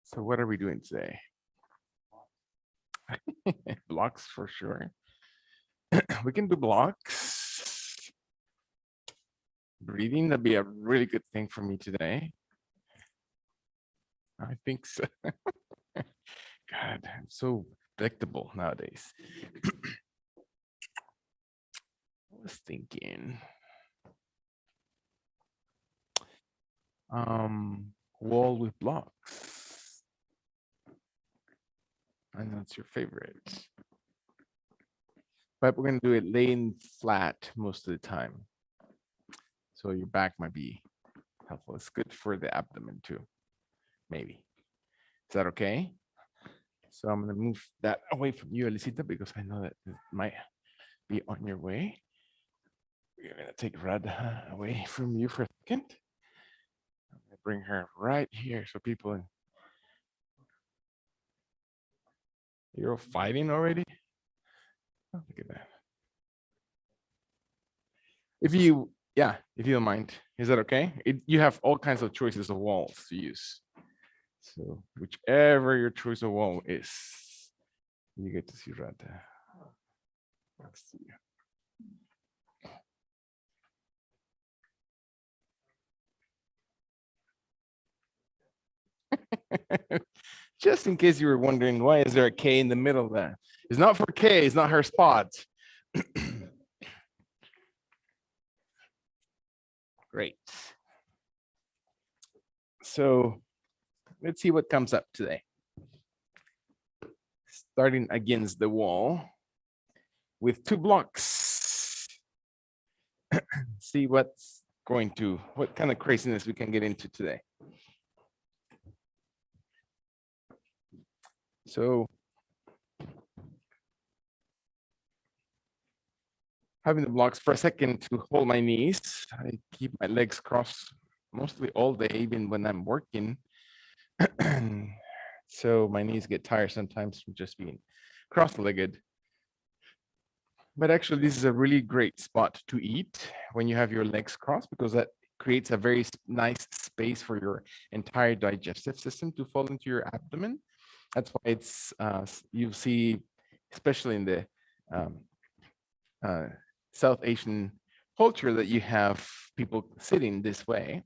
So what are we doing today? Blocks for sure. We can do blocks. Breathing, that'd be a really good thing for me today. I think so. God, I'm so predictable nowadays. I was thinking, wall with blocks. I know it's your favorite, but we're gonna do it laying flat most of the time. So your back might be helpful. It's good for the abdomen too, maybe. Is that okay? So I'm gonna move that away from you, Elisita, because I know that it might be on your way. We're gonna take Radha away from you for a second. I'm gonna bring her right here so people. You're fighting already? Oh, look at that. If you, yeah, if you don't mind, is that okay? You have all kinds of choices of walls to use. So whichever your choice of wall is, you get to see Radha next to you. Just in case you were wondering, why is there a K in the middle there? It's not for K, it's not her spot. Great. So let's see what comes up today. Starting against the wall with 2 blocks. See what kind of craziness we can get into today. So having the blocks for a second to hold my knees. I keep my legs crossed mostly all day, even when I'm working. So my knees get tired sometimes from just being cross-legged. But actually, this is a really great spot to eat when you have your legs crossed, because that creates a very nice space for your entire digestive system to fall into your abdomen. That's why it's, you see, especially in the South Asian culture, that you have people sitting this way.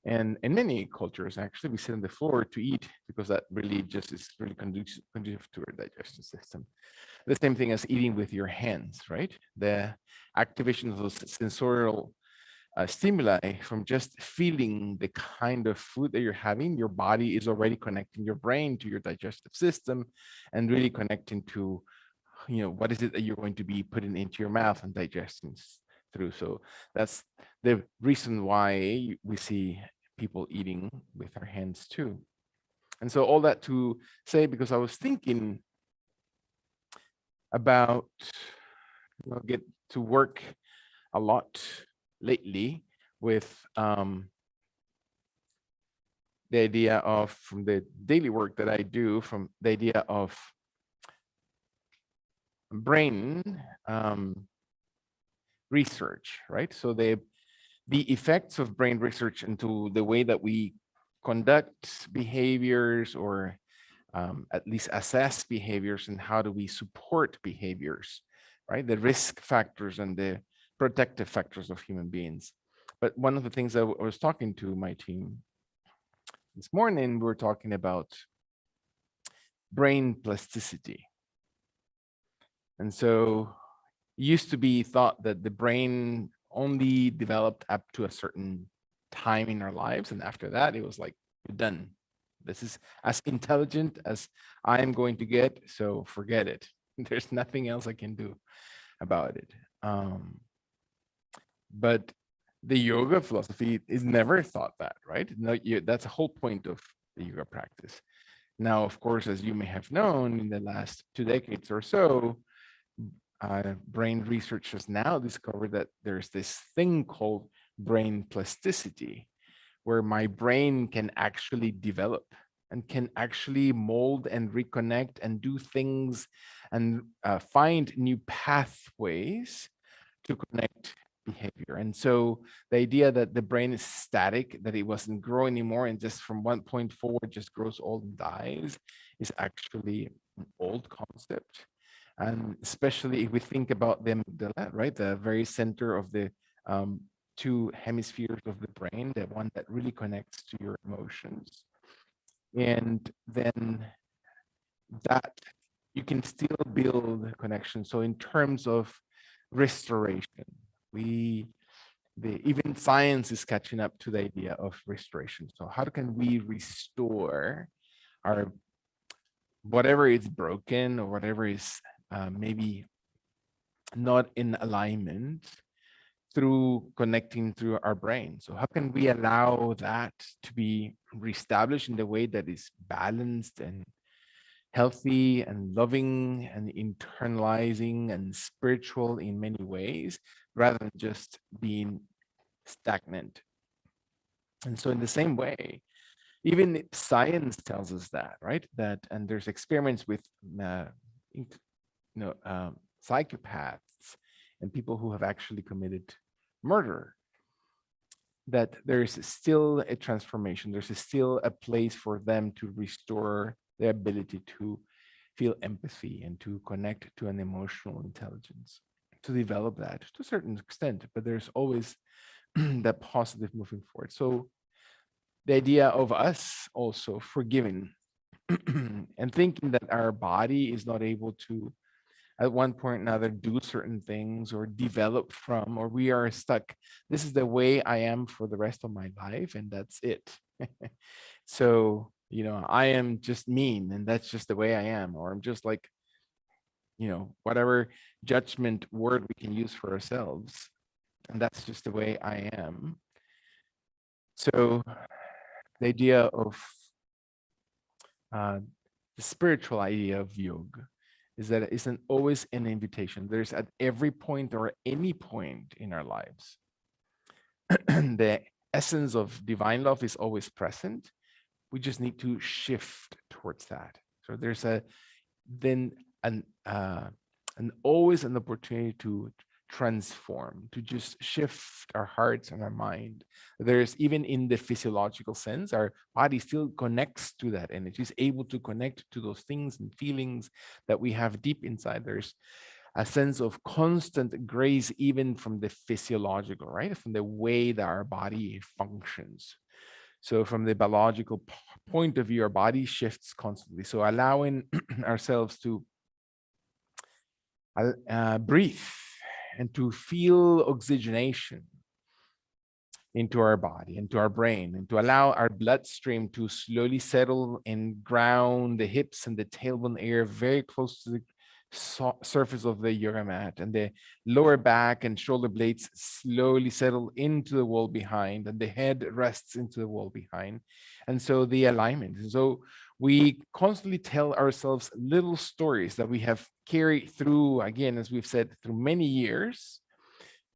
And in many cultures, actually, we sit on the floor to eat, because that really just is really conducive to our digestive system. The same thing as eating with your hands, right? The activation of those sensorial stimuli from just feeling the kind of food that you're having, your body is already connecting your brain to your digestive system and really connecting to, what is it that you're going to be putting into your mouth and digesting through. So that's the reason why we see people eating with our hands too. And so all that to say, because I was thinking about, get to work a lot lately with the idea of, from the daily work that I do, from the idea of brain research, right? So the effects of brain research into the way that we conduct behaviors, or at least assess behaviors, and how do we support behaviors, right? The risk factors and the protective factors of human beings. But one of the things I was talking to my team this morning, we were talking about brain plasticity. And so it used to be thought that the brain only developed up to a certain time in our lives, and after that, it was like, you're done. This is as intelligent as I am going to get, so forget it. There's nothing else I can do about it. But the yoga philosophy is never thought that, right? No, that's the whole point of the yoga practice. Now, of course, as you may have known, in the last 2 decades or so, brain research has now discovered that there's this thing called brain plasticity, where my brain can actually develop and can actually mold and reconnect and do things and find new pathways to connect behavior. And so the idea that the brain is static, that it wasn't growing anymore, and just from one point forward just grows old and dies, is actually an old concept. And especially if we think about the amygdala, right, the very center of the two hemispheres of the brain, the one that really connects to your emotions. And then that you can still build a connection. So in terms of restoration, even science is catching up to the idea of restoration. So how can we restore our whatever is broken or whatever is maybe not in alignment through connecting through our brain? So how can we allow that to be reestablished in the way that is balanced and healthy and loving and internalizing and spiritual in many ways, rather than just being stagnant? And so in the same way, even science tells us that, right? That, and there's experiments with, psychopaths and people who have actually committed murder, that there's still a transformation. There's still a place for them to restore their ability to feel empathy and to connect to an emotional intelligence, to develop that to a certain extent. But there's always that positive moving forward. So the idea of us also forgiving and thinking that our body is not able to, at one point or another, do certain things or develop from, or we are stuck. This is the way I am for the rest of my life, and that's it. So, I am just mean, and that's just the way I am, or I'm just like, whatever judgment word we can use for ourselves, and that's just the way I am. So the idea of the spiritual idea of yoga is that it isn't always an invitation. There's at every point or any point in our lives, the essence of divine love is always present. We just need to shift towards that. So there's always an opportunity to transform, to just shift our hearts and our mind. There's, even in the physiological sense, our body still connects to that energy, is able to connect to those things and feelings that we have deep inside. There's a sense of constant grace, even from the physiological, right? From the way that our body functions. So from the biological point of view, our body shifts constantly. So allowing ourselves to breathe and to feel oxygenation into our body, into our brain, and to allow our bloodstream to slowly settle and ground the hips and the tailbone area very close to the surface of the yoga mat, and the lower back and shoulder blades slowly settle into the wall behind, and the head rests into the wall behind. And so the alignment. And so we constantly tell ourselves little stories that we have carried through, again, as we've said, through many years,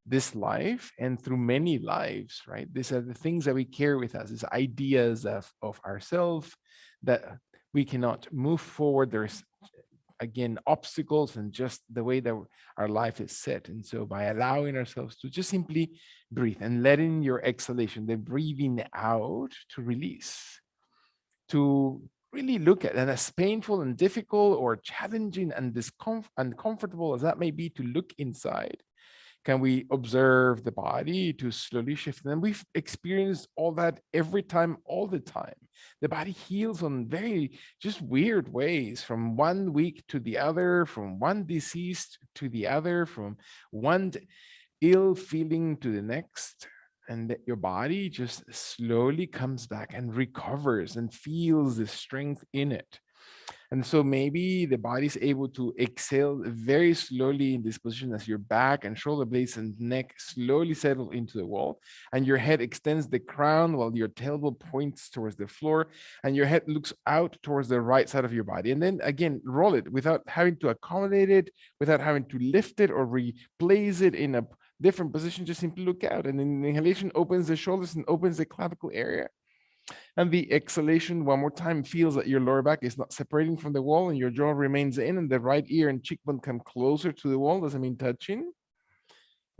this life, and through many lives, right? These are the things that we carry with us, these ideas of ourselves, that we cannot move forward. There's, again, obstacles and just the way that our life is set. And so by allowing ourselves to just simply breathe and letting your exhalation, the breathing out, to release, to really look at, and as painful and difficult or challenging and uncomfortable as that may be, to look inside. Can we observe the body to slowly shift? And we've experienced all that every time, all the time. The body heals on very just weird ways, from one week to the other, from one disease to the other, from one ill feeling to the next. And that your body just slowly comes back and recovers and feels the strength in it. And so maybe the body's able to exhale very slowly in this position as your back and shoulder blades and neck slowly settle into the wall, and your head extends the crown while your tailbone points towards the floor, and your head looks out towards the right side of your body. And then again, roll it without having to accommodate it, without having to lift it or replace it in a different position. Just simply look out, and then the inhalation opens the shoulders and opens the clavicle area. And the exhalation, one more time, feels that your lower back is not separating from the wall, and your jaw remains in, and the right ear and cheekbone come closer to the wall, doesn't mean touching.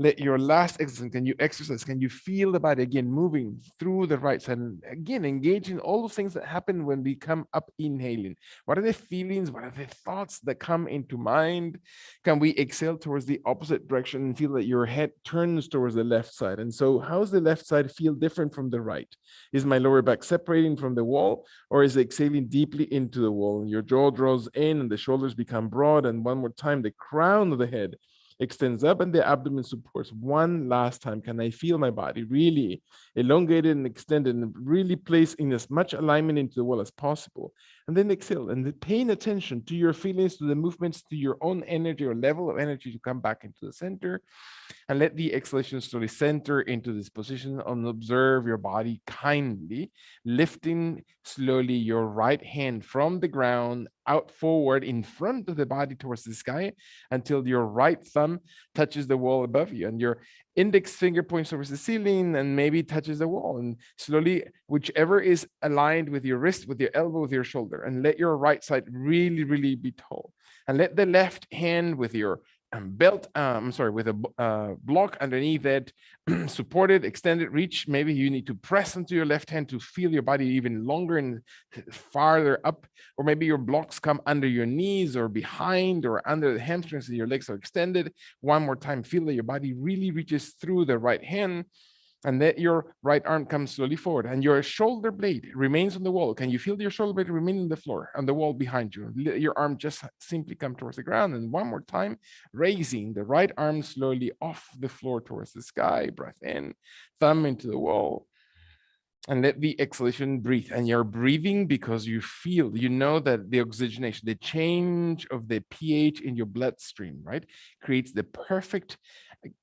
Let your last exercise, can you exercise? Can you feel the body again moving through the right side? And again, engage in all those things that happen when we come up inhaling. What are the feelings? What are the thoughts that come into mind? Can we exhale towards the opposite direction and feel that your head turns towards the left side? And so how's the left side feel different from the right? Is my lower back separating from the wall, or is it exhaling deeply into the wall? And your jaw draws in and the shoulders become broad. And one more time, the crown of the head extends up and the abdomen supports. One last time, can I feel my body really elongated and extended and really place in as much alignment into the wall as possible? And then exhale, and then paying attention to your feelings, to the movements, to your own energy or level of energy to come back into the center. And let the exhalation slowly center into this position and observe your body kindly, lifting slowly your right hand from the ground out forward in front of the body towards the sky until your right thumb touches the wall above you and your index finger points towards the ceiling and maybe touches the wall, and slowly whichever is aligned with your wrist, with your elbow, with your shoulder, and let your right side really, really be tall, and let the left hand with your belt, with a block underneath it, supported, extended reach. Maybe you need to press into your left hand to feel your body even longer and farther up, or maybe your blocks come under your knees or behind or under the hamstrings and your legs are extended. One more time, feel that your body really reaches through the right hand, and let your right arm come slowly forward and your shoulder blade remains on the wall. Can you feel your shoulder blade remain on the floor, on the wall behind you? Let your arm just simply come towards the ground. And one more time, raising the right arm slowly off the floor towards the sky. Breath in, thumb into the wall. And let the exhalation breathe. And you're breathing because you feel, you know that the oxygenation, the change of the pH in your bloodstream, right, creates the perfect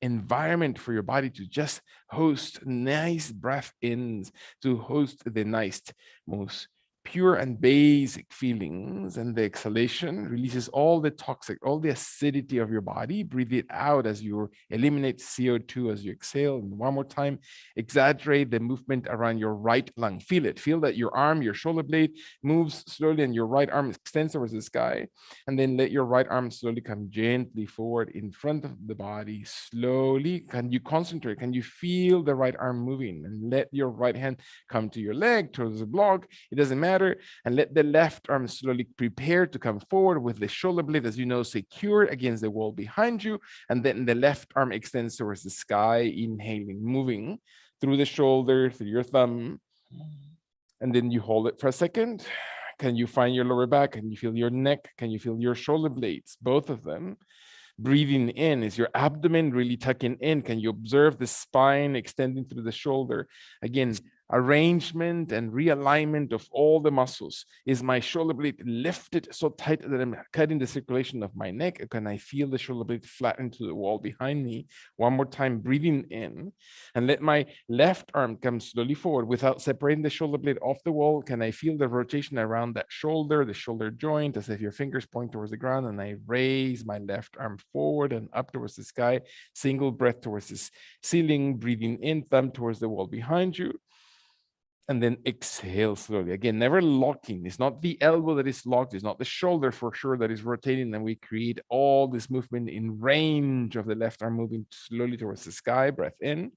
environment for your body to just host nice breath ins, to host the nice, most pure and basic feelings. And the exhalation releases all the toxic, all the acidity of your body. Breathe it out as you eliminate CO2 as you exhale. And one more time, exaggerate the movement around your right lung. Feel it. Feel that your arm, your shoulder blade moves slowly and your right arm extends towards the sky. And then let your right arm slowly come gently forward in front of the body. Slowly, can you concentrate? Can you feel the right arm moving? And let your right hand come to your leg, towards the block. It doesn't matter. And let the left arm slowly prepare to come forward with the shoulder blade, as you know, secured against the wall behind you. And then the left arm extends towards the sky, inhaling, moving through the shoulder, through your thumb. And then you hold it for a second. Can you find your lower back? Can you feel your neck? Can you feel your shoulder blades? Both of them. Breathing in, is your abdomen really tucking in? Can you observe the spine extending through the shoulder? Again, arrangement and realignment of all the muscles. Is my shoulder blade lifted so tight that I'm cutting the circulation of my neck? Or can I feel the shoulder blade flatten to the wall behind me? One more time, breathing in, and let my left arm come slowly forward without separating the shoulder blade off the wall. Can I feel the rotation around that shoulder, the shoulder joint, as if your fingers point towards the ground? And I raise my left arm forward and up towards the sky. Single breath towards the ceiling, breathing in, thumb towards the wall behind you. And then exhale slowly. Again, never locking. It's not the elbow that is locked. It's not the shoulder for sure that is rotating. And we create all this movement in range of the left arm moving slowly towards the sky. Breath in.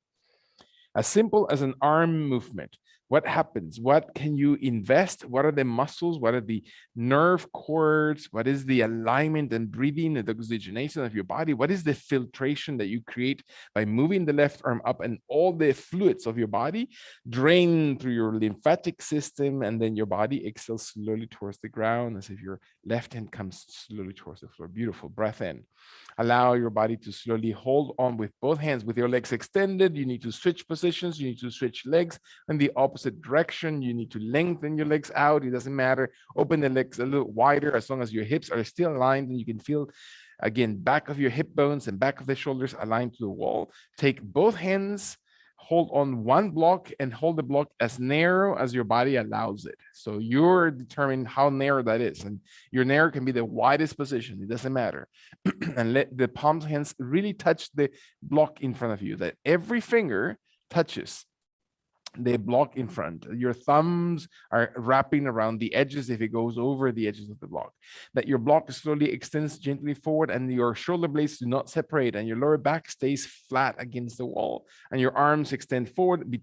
As simple as an arm movement. What happens? What can you invest? What are the muscles? What are the nerve cords? What is the alignment and breathing and the oxygenation of your body? What is the filtration that you create by moving the left arm up, and all the fluids of your body drain through your lymphatic system, and then your body exhales slowly towards the ground as if your left hand comes slowly towards the floor. Beautiful. Breath in. Allow your body to slowly hold on with both hands with your legs extended. You need to switch positions. You need to switch legs in the opposite direction. You need to lengthen your legs out. It doesn't matter. Open the legs a little wider as long as your hips are still aligned, and you can feel, again, back of your hip bones and back of the shoulders aligned to the wall. Take both hands, hold on one block, and hold the block as narrow as your body allows it. So you're determining how narrow that is. And your narrow can be the widest position. It doesn't matter. And let the palms of hands really touch the block in front of you, that every finger touches the block in front. Your thumbs are wrapping around the edges if it goes over the edges of the block. That your block slowly extends gently forward and your shoulder blades do not separate and your lower back stays flat against the wall and your arms extend forward,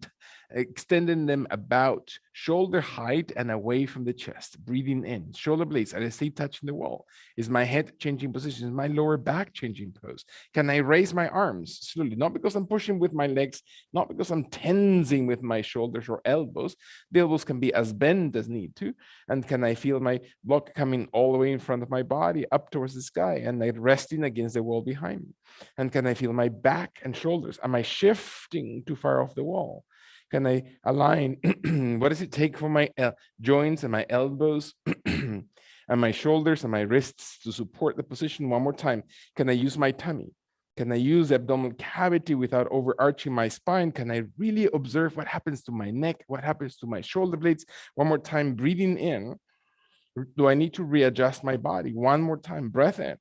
extending them about shoulder height and away from the chest. Breathing in. Shoulder blades, as I stay touching the wall. Is my head changing position? Is my lower back changing pose? Can I raise my arms slowly? Not because I'm pushing with my legs, not because I'm tensing with my shoulders or elbows. The elbows can be as bent as need to. And can I feel my block coming all the way in front of my body up towards the sky and like resting against the wall behind me? And can I feel my back and shoulders? Am I shifting too far off the wall? Can I align? What does it take for my joints and my elbows and my shoulders and my wrists to support the position? One more time. Can I use my tummy? Can I use the abdominal cavity without overarching my spine? Can I really observe what happens to my neck? What happens to my shoulder blades? One more time, breathing in. Do I need to readjust my body? One more time, breath in.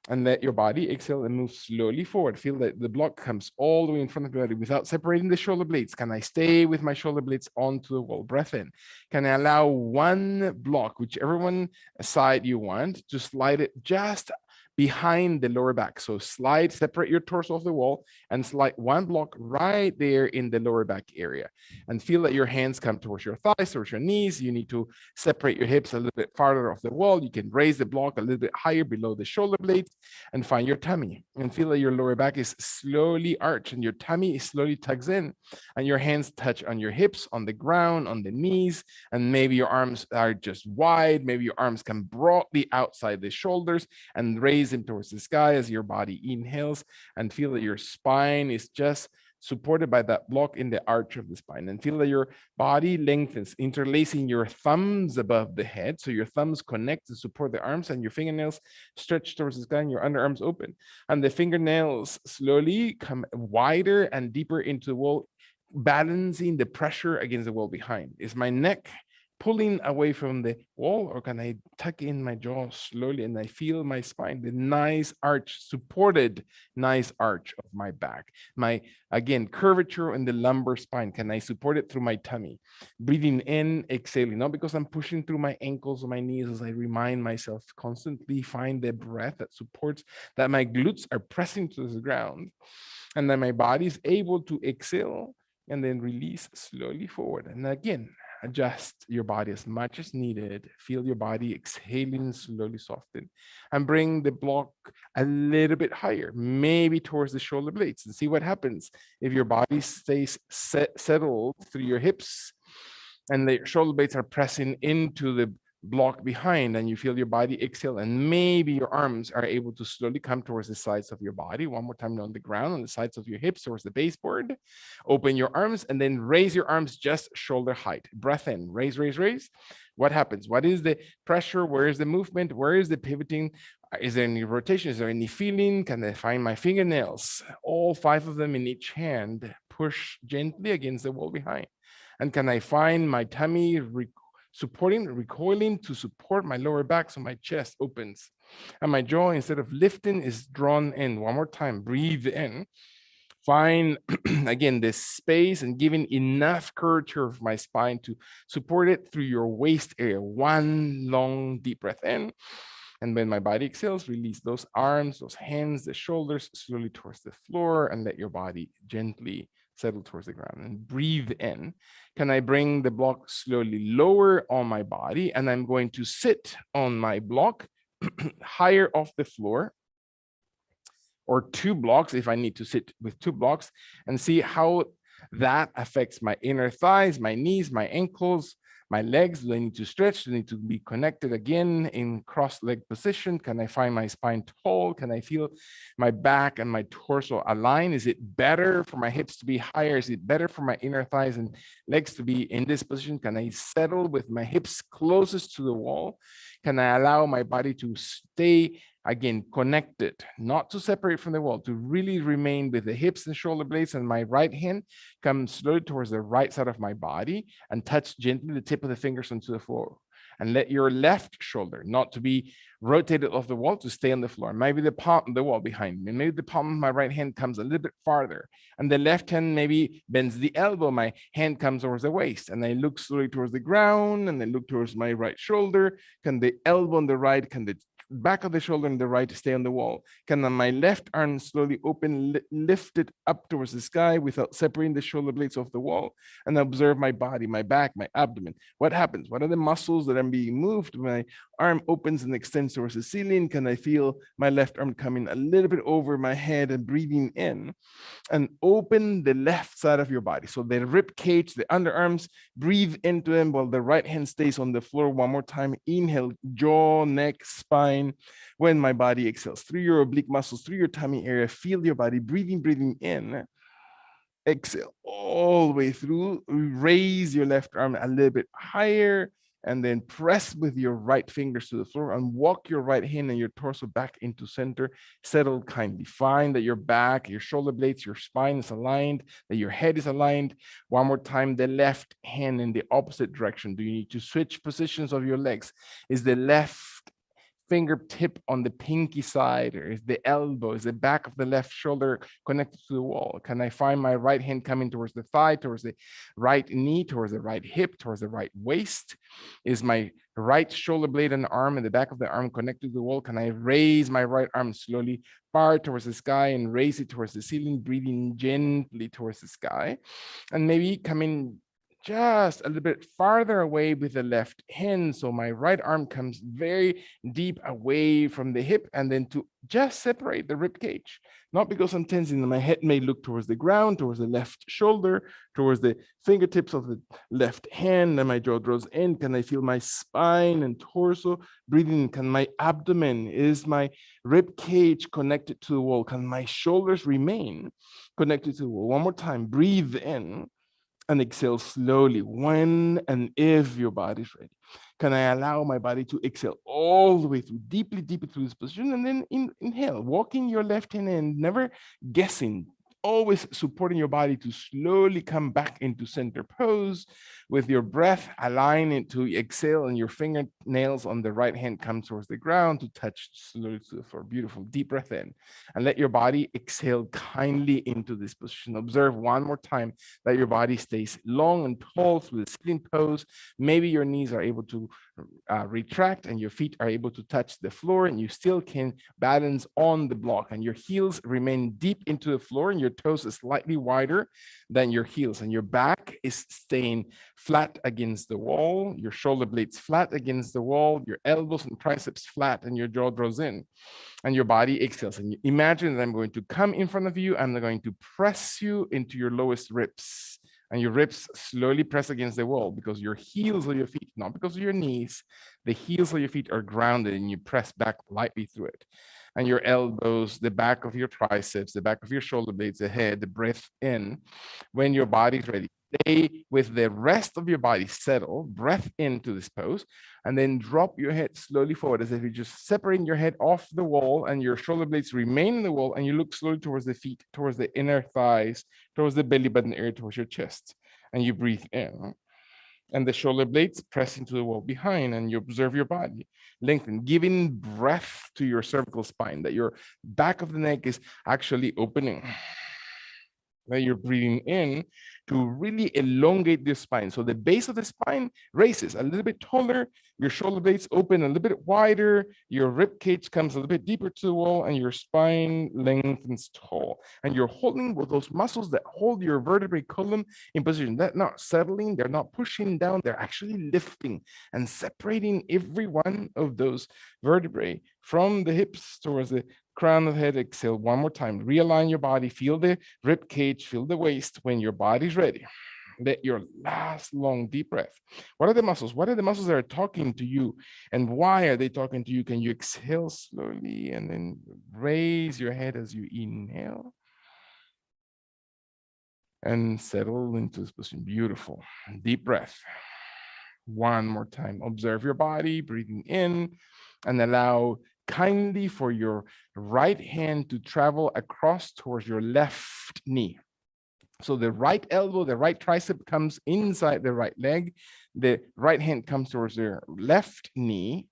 And let your body exhale and move slowly forward. Feel that the block comes all the way in front of the body without separating the shoulder blades. Can I stay with my shoulder blades onto the wall? Breath in. Can I allow one block, whichever one side you want, to slide it just behind the lower back? So slide, separate your torso off the wall and slide one block right there in the lower back area. And feel that your hands come towards your thighs, towards your knees. You need to separate your hips a little bit farther off the wall. You can raise the block a little bit higher below the shoulder blades and find your tummy. And feel that your lower back is slowly arched and your tummy slowly tugs in. And your hands touch on your hips, on the ground, on the knees. And maybe your arms are just wide. Maybe your arms come broadly outside the shoulders and raise them towards the sky as your body inhales, and feel that your spine is just supported by that block in the arch of the spine, and feel that your body lengthens, interlacing your thumbs above the head. So your thumbs connect to support the arms and your fingernails stretch towards the sky and your underarms open. And the fingernails slowly come wider and deeper into the wall, balancing the pressure against the wall behind. Is my neck pulling away from the wall, or can I tuck in my jaw slowly and I feel my spine, the nice arch, supported nice arch of my back? My, again, curvature in the lumbar spine, can I support it through my tummy? Breathing in, exhaling, not because I'm pushing through my ankles or my knees, as I remind myself constantly, find the breath that supports that my glutes are pressing to the ground and that my body is able to exhale and then release slowly forward. And again, adjust your body as much as needed. Feel your body exhaling, slowly soften, and bring the block a little bit higher, maybe towards the shoulder blades, and see what happens if your body stays settled through your hips and the shoulder blades are pressing into the block behind, and you feel your body exhale, and maybe your arms are able to slowly come towards the sides of your body. One more time on the ground, on the sides of your hips towards the baseboard. Open your arms and then raise your arms just shoulder height. Breath in, raise, raise, raise. What happens? What is the pressure? Where is the movement? Where is the pivoting? Is there any rotation? Is there any feeling? Can I find my fingernails? All 5 of them in each hand, push gently against the wall behind. And can I find my tummy supporting, recoiling to support my lower back so my chest opens and my jaw, instead of lifting, is drawn in. One more time, breathe in. Find, again, this space and giving enough curvature of my spine to support it through your waist area. One long, deep breath in. And when my body exhales, release those arms, those hands, the shoulders slowly towards the floor, and let your body gently settle towards the ground. And breathe in. Can I bring the block slowly lower on my body? And I'm going to sit on my block higher off the floor, or 2 blocks if I need to sit with 2 blocks, and see how that affects my inner thighs, my knees, my ankles, my legs. Do I need to stretch? Do I need to be connected again in cross-leg position? Can I find my spine tall? Can I feel my back and my torso align? Is it better for my hips to be higher? Is it better for my inner thighs and legs to be in this position? Can I settle with my hips closest to the wall? Can I allow my body to stay, again, connected, not to separate from the wall, to really remain with the hips and shoulder blades, and my right hand come slowly towards the right side of my body and touch gently the tip of the fingers onto the floor. and let your left shoulder not to be rotated off the wall, to stay on the floor. Maybe the palm, the wall behind me. Maybe the palm of my right hand comes a little bit farther, and the left hand maybe bends the elbow. My hand comes towards the waist, and I look slowly towards the ground, and I look towards my right shoulder. Can the elbow on the right, can the back of the shoulder on the right stay on the wall? Can my left arm slowly open, lift it up towards the sky without separating the shoulder blades off the wall? And observe my body, my back, my abdomen. What happens? What are the muscles that are being moved? My arm opens and extends towards the ceiling. Can I feel my left arm coming a little bit over my head and breathing in? And open the left side of your body. So the rib cage, the underarms, breathe into them while the right hand stays on the floor. One more time. Inhale, jaw, neck, spine. When my body exhales, through your oblique muscles, through your tummy area, feel your body breathing in. Exhale all the way through. Raise your left arm a little bit higher, and then press with your right fingers to the floor and walk your right hand and your torso back into center. Settle kindly. Find that your back, your shoulder blades, your spine is aligned, that your head is aligned. One more time, the left hand in the opposite direction. Do you need to switch positions of your legs? Is the left fingertip on the pinky side, or is the elbow, is the back of the left shoulder connected to the wall? Can I find my right hand coming towards the thigh, towards the right knee, towards the right hip, towards the right waist? Is my right shoulder blade and arm and the back of the arm connected to the wall? Can I raise my right arm slowly far towards the sky and raise it towards the ceiling, breathing gently towards the sky? And maybe coming just a little bit farther away with the left hand. So my right arm comes very deep away from the hip, and then to just separate the rib cage. Not because I'm tensing, my head may look towards the ground, towards the left shoulder, towards the fingertips of the left hand, and my jaw draws in. Can I feel my spine and torso breathing? Can my abdomen, is my rib cage connected to the wall? Can my shoulders remain connected to the wall? One more time, breathe in. And exhale slowly when and if your body's ready. Can I allow my body to exhale all the way through, deeply through this position, and then inhale, walking your left hand in, never guessing, always supporting your body to slowly come back into center pose. With your breath, align it to exhale, and your fingernails on the right hand come towards the ground to touch slowly to the floor. Beautiful. Deep breath in, and let your body exhale kindly into this position. Observe one more time that your body stays long and tall through the sitting pose. Maybe your knees are able to retract and your feet are able to touch the floor, and you still can balance on the block, and your heels remain deep into the floor, and your toes is slightly wider than your heels, and your back is staying flat against the wall, your shoulder blades flat against the wall, your elbows and triceps flat, and your jaw draws in, and your body exhales. And you imagine that I'm going to come in front of you, I'm going to press you into your lowest ribs, and your ribs slowly press against the wall because your heels of your feet, not because of your knees, the heels of your feet are grounded, and you press back lightly through it. And your elbows, the back of your triceps, the back of your shoulder blades, the head, the breath in. When your body's ready, stay with the rest of your body, settle, breath into this pose, and then drop your head slowly forward as if you're just separating your head off the wall, and your shoulder blades remain in the wall, and you look slowly towards the feet, towards the inner thighs, towards the belly button area, towards your chest, and you breathe in. And the shoulder blades press into the wall behind, and you observe your body lengthen, giving breath to your cervical spine, that your back of the neck is actually opening, that you're breathing in to really elongate the spine. So the base of the spine raises a little bit taller, your shoulder blades open a little bit wider, your rib cage comes a little bit deeper to the wall, and your spine lengthens tall. And you're holding with those muscles that hold your vertebrae column in position. They're not settling, they're not pushing down, they're actually lifting and separating every one of those vertebrae from the hips towards the crown of the head. Exhale one more time. Realign your body. Feel the rib cage, feel the waist. When your body's ready, let your last long deep breath. What are the muscles? What are the muscles that are talking to you, and why are they talking to you? Can you exhale slowly and then raise your head as you inhale and settle into this position? Beautiful. Deep breath. One more time. Observe your body, breathing in, and allow kindly for your right hand to travel across towards your left knee. So the right elbow, the right tricep comes inside the right leg. The right hand comes towards the left knee,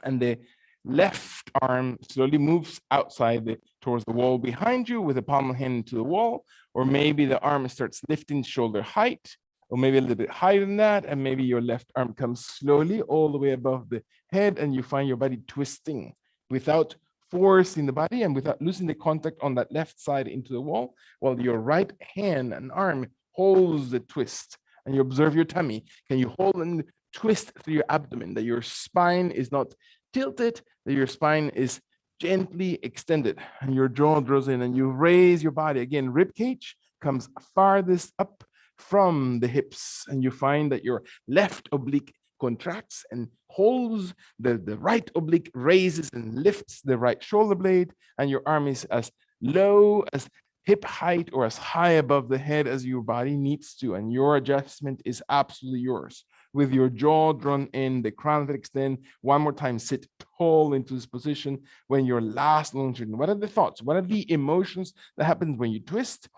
and the left arm slowly moves outside towards the wall behind you with the palm of the hand to the wall, or maybe the arm starts lifting shoulder height, or maybe a little bit higher than that, and maybe your left arm comes slowly all the way above the head, and you find your body twisting without forcing the body and without losing the contact on that left side into the wall, while your right hand and arm holds the twist, and you observe your tummy. Can you hold and twist through your abdomen, that your spine is not tilted, that your spine is gently extended, and your jaw draws in, and you raise your body. Again, rib cage comes farthest up from the hips, and you find that your left oblique contracts and holds, the right oblique raises and lifts the right shoulder blade, and your arm is as low as hip height or as high above the head as your body needs to, and your adjustment is absolutely yours. With your jaw drawn in, the crown of it extend. One more time, sit tall into this position. When your last long turn, what are the thoughts? What are the emotions that happens when you twist?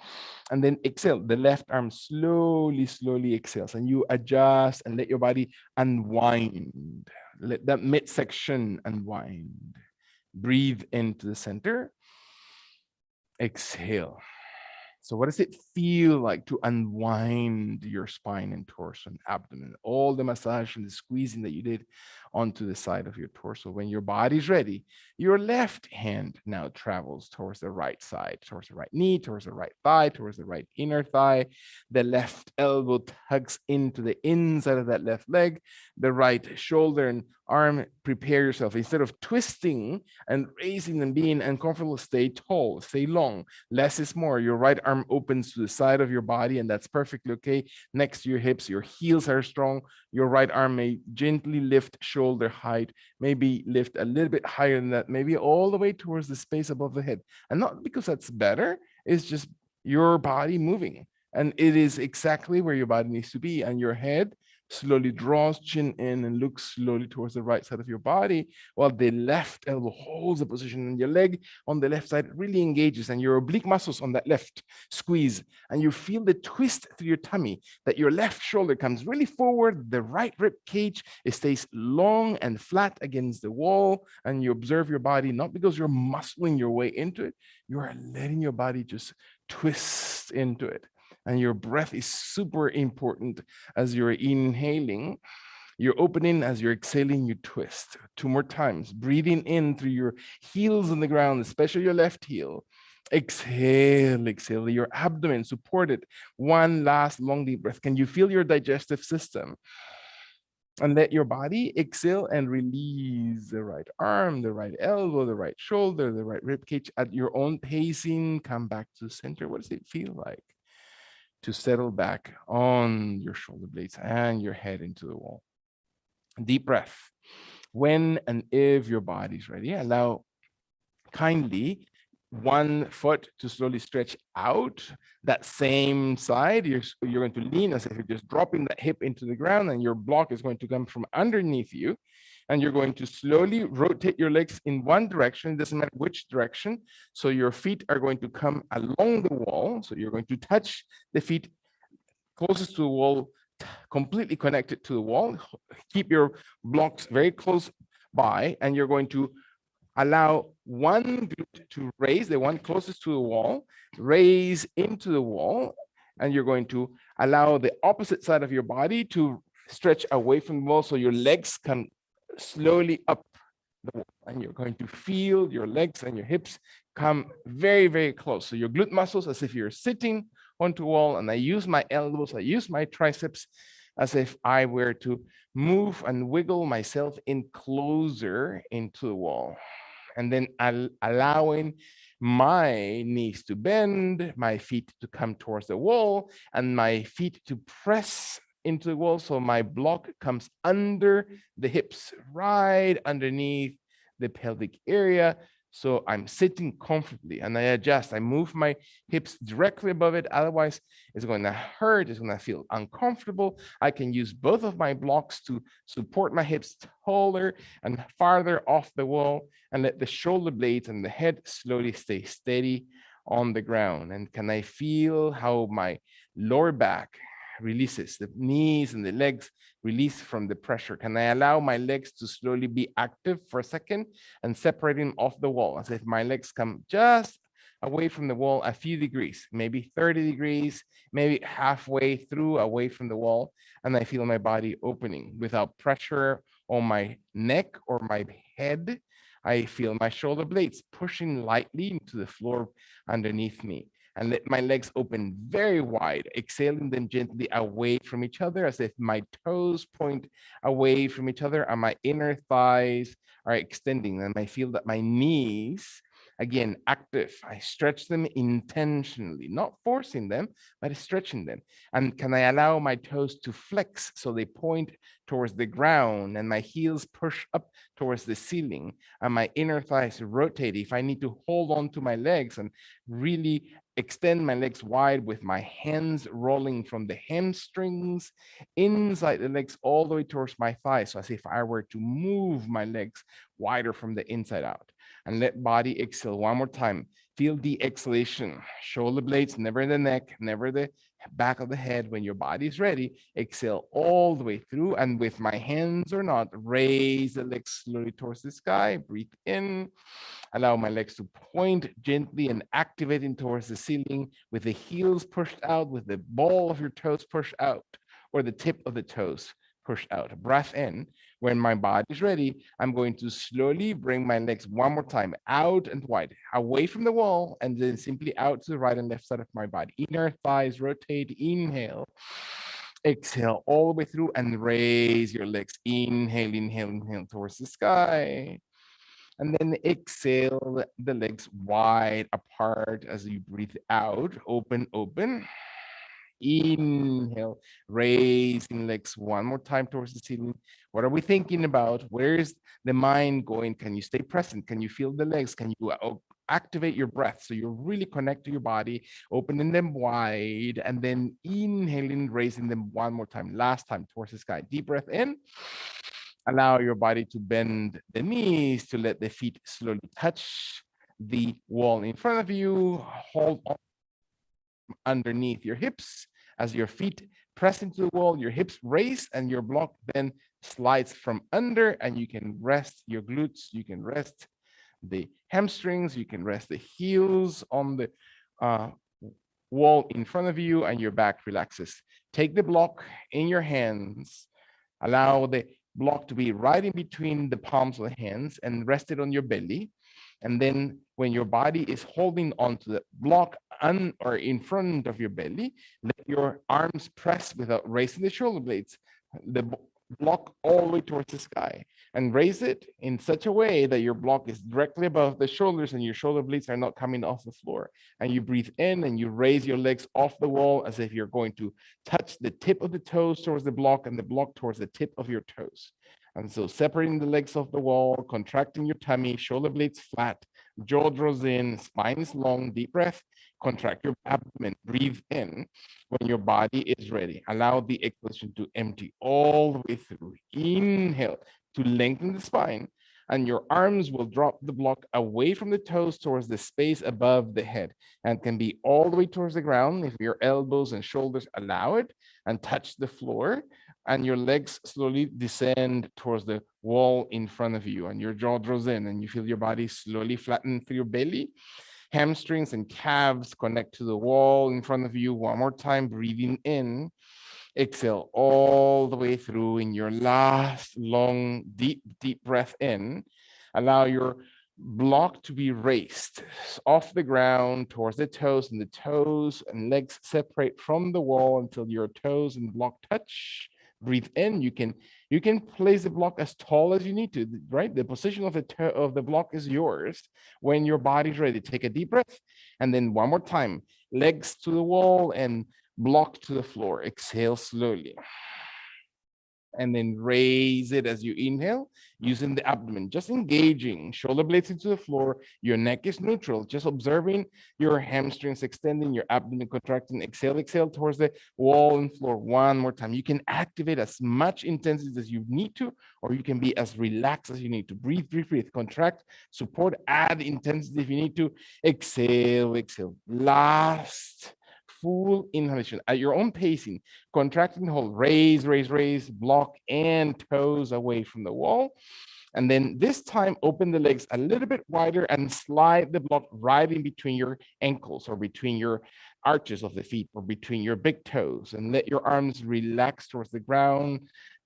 And then exhale. The left arm slowly, slowly exhales, and you adjust and let your body unwind. Let that midsection unwind. Breathe into the center. Exhale. So what does it feel like to unwind your spine and torso and abdomen? All the massage and the squeezing that you did onto the side of your torso. When your body's ready, your left hand now travels towards the right side, towards the right knee, towards the right thigh, towards the right inner thigh. The left elbow tugs into the inside of that left leg. The right shoulder and arm, prepare yourself. Instead of twisting and raising and being uncomfortable, stay tall, stay long. Less is more. Your right arm opens to the side of your body, and that's perfectly okay. Next to your hips, your heels are strong. Your right arm may gently lift shoulder height, maybe lift a little bit higher than that, maybe all the way towards the space above the head. And not because that's better, it's just your body moving. And it is exactly where your body needs to be. And your head slowly draws chin in and looks slowly towards the right side of your body, while the left elbow holds the position, and your leg on the left side really engages, and your oblique muscles on that left squeeze, and you feel the twist through your tummy, that your left shoulder comes really forward, the right rib cage, it stays long and flat against the wall, and you observe your body, not because you're muscling your way into it, you are letting your body just twist into it. And your breath is super important. As you're inhaling, you're opening. As you're exhaling, you twist. 2 more times. Breathing in through your heels on the ground, especially your left heel. Exhale, exhale. Your abdomen supported. One last long deep breath. Can you feel your digestive system? And let your body exhale and release the right arm, the right elbow, the right shoulder, the right rib cage at your own pacing. Come back to center. What does it feel like to settle back on your shoulder blades and your head into the wall? Deep breath. When and if your body's ready, allow kindly one foot to slowly stretch out that same side. You're going to lean as if you're just dropping that hip into the ground, and your block is going to come from underneath you. And you're going to slowly rotate your legs in one direction. It doesn't matter which direction. So your feet are going to come along the wall. So you're going to touch the feet closest to the wall, completely connected to the wall. Keep your blocks very close by, and you're going to allow one glute to raise, the one closest to the wall, raise into the wall, and you're going to allow the opposite side of your body to stretch away from the wall, so your legs come slowly up the wall, and you're going to feel your legs and your hips come very, very close. So your glute muscles, as if you're sitting onto a wall, and I use my elbows, I use my triceps as if I were to move and wiggle myself in closer into the wall. And then allowing my knees to bend, my feet to come towards the wall, and my feet to press into the wall, so my block comes under the hips, right underneath the pelvic area. So I'm sitting comfortably, and I adjust. I move my hips directly above it. Otherwise, it's going to hurt. It's going to feel uncomfortable. I can use both of my blocks to support my hips taller and farther off the wall, and let the shoulder blades and the head slowly stay steady on the ground? And can I feel how my lower back releases, the knees and the legs release from the pressure? Can I allow my legs to slowly be active for a second and separating off the wall, as if my legs come just away from the wall a few degrees, maybe 30 degrees, maybe halfway through away from the wall, and I feel my body opening without pressure on my neck or my head. I feel my shoulder blades pushing lightly into the floor underneath me, and let my legs open very wide, exhaling them gently away from each other, as if my toes point away from each other and my inner thighs are extending. And I feel that my knees, again, active. I stretch them intentionally, not forcing them, but stretching them. And can I allow my toes to flex so they point towards the ground and my heels push up towards the ceiling and my inner thighs rotate if I need to hold on to my legs and really extend my legs wide with my hands rolling from the hamstrings inside the legs all the way towards my thighs. So as if I were to move my legs wider from the inside out. And let body exhale one more time. Feel the exhalation. Shoulder blades, never the neck, never the back of the head. When your body is ready, exhale all the way through. And with my hands or not, raise the legs slowly towards the sky. Breathe in. Allow my legs to point gently and activating towards the ceiling with the heels pushed out, with the ball of your toes pushed out, or the tip of the toes pushed out. Breath in. When my body is ready, I'm going to slowly bring my legs one more time out and wide, away from the wall, and then simply out to the right and left side of my body. Inner thighs rotate, inhale. Exhale all the way through and raise your legs. Inhale, inhale, inhale towards the sky. And then exhale the legs wide apart as you breathe out. Open, open. Inhale, raising legs one more time towards the ceiling. What are we thinking about? Where's the mind going? Can you stay present? Can you feel the legs? Can you activate your breath so you really connect to your body, opening them wide, and then inhaling, raising them one more time. Last time towards the sky. Deep breath in. Allow your body to bend the knees, to let the feet slowly touch the wall in front of you. Hold on underneath your hips as your feet press into the wall, your hips raise, and your block then slides from under, and you can rest your glutes, you can rest the hamstrings, you can rest the heels on the wall in front of you, and your back relaxes. Take the block in your hands, allow the block to be right in between the palms of the hands and rest it on your belly. And then when your body is holding onto the block or in front of your belly, let your arms press without raising the shoulder blades, the block all the way towards the sky, and raise it in such a way that your block is directly above the shoulders and your shoulder blades are not coming off the floor. And you breathe in and you raise your legs off the wall as if you're going to touch the tip of the toes towards the block and the block towards the tip of your toes. And so separating the legs off the wall, contracting your tummy, shoulder blades flat, jaw draws in, spine is long, deep breath, contract your abdomen, breathe in. When your body is ready, allow the exhalation to empty all the way through. Inhale to lengthen the spine, and your arms will drop the block away from the toes towards the space above the head, and can be all the way towards the ground if your elbows and shoulders allow it, and touch the floor, and your legs slowly descend towards the wall in front of you, and your jaw draws in, and you feel your body slowly flatten through your belly. Hamstrings and calves connect to the wall in front of you. One more time, breathing in. Exhale all the way through in your last long, deep, deep breath in. Allow your block to be raised off the ground towards the toes, and the toes and legs separate from the wall until your toes and block touch. Breathe in. You can place the block as tall as you need to, right? The position of the block is yours. When your body's ready, take a deep breath, and then one more time, legs to the wall and block to the floor. Exhale slowly. and then raise it as you inhale using the abdomen, just engaging, shoulder blades into the floor. Your neck is neutral, just observing your hamstrings extending, your abdomen contracting. Exhale, exhale towards the wall and floor. One more time. You can activate as much intensity as you need to, or you can be as relaxed as you need to. Breathe, breathe, breathe. Contract, support, add intensity if you need to. Exhale, exhale. Last full inhalation at your own pacing. Contracting the hold, raise, raise, raise, block and toes away from the wall. And then this time, open the legs a little bit wider and slide the block right in between your ankles or between your arches of the feet or between your big toes, and let your arms relax towards the ground,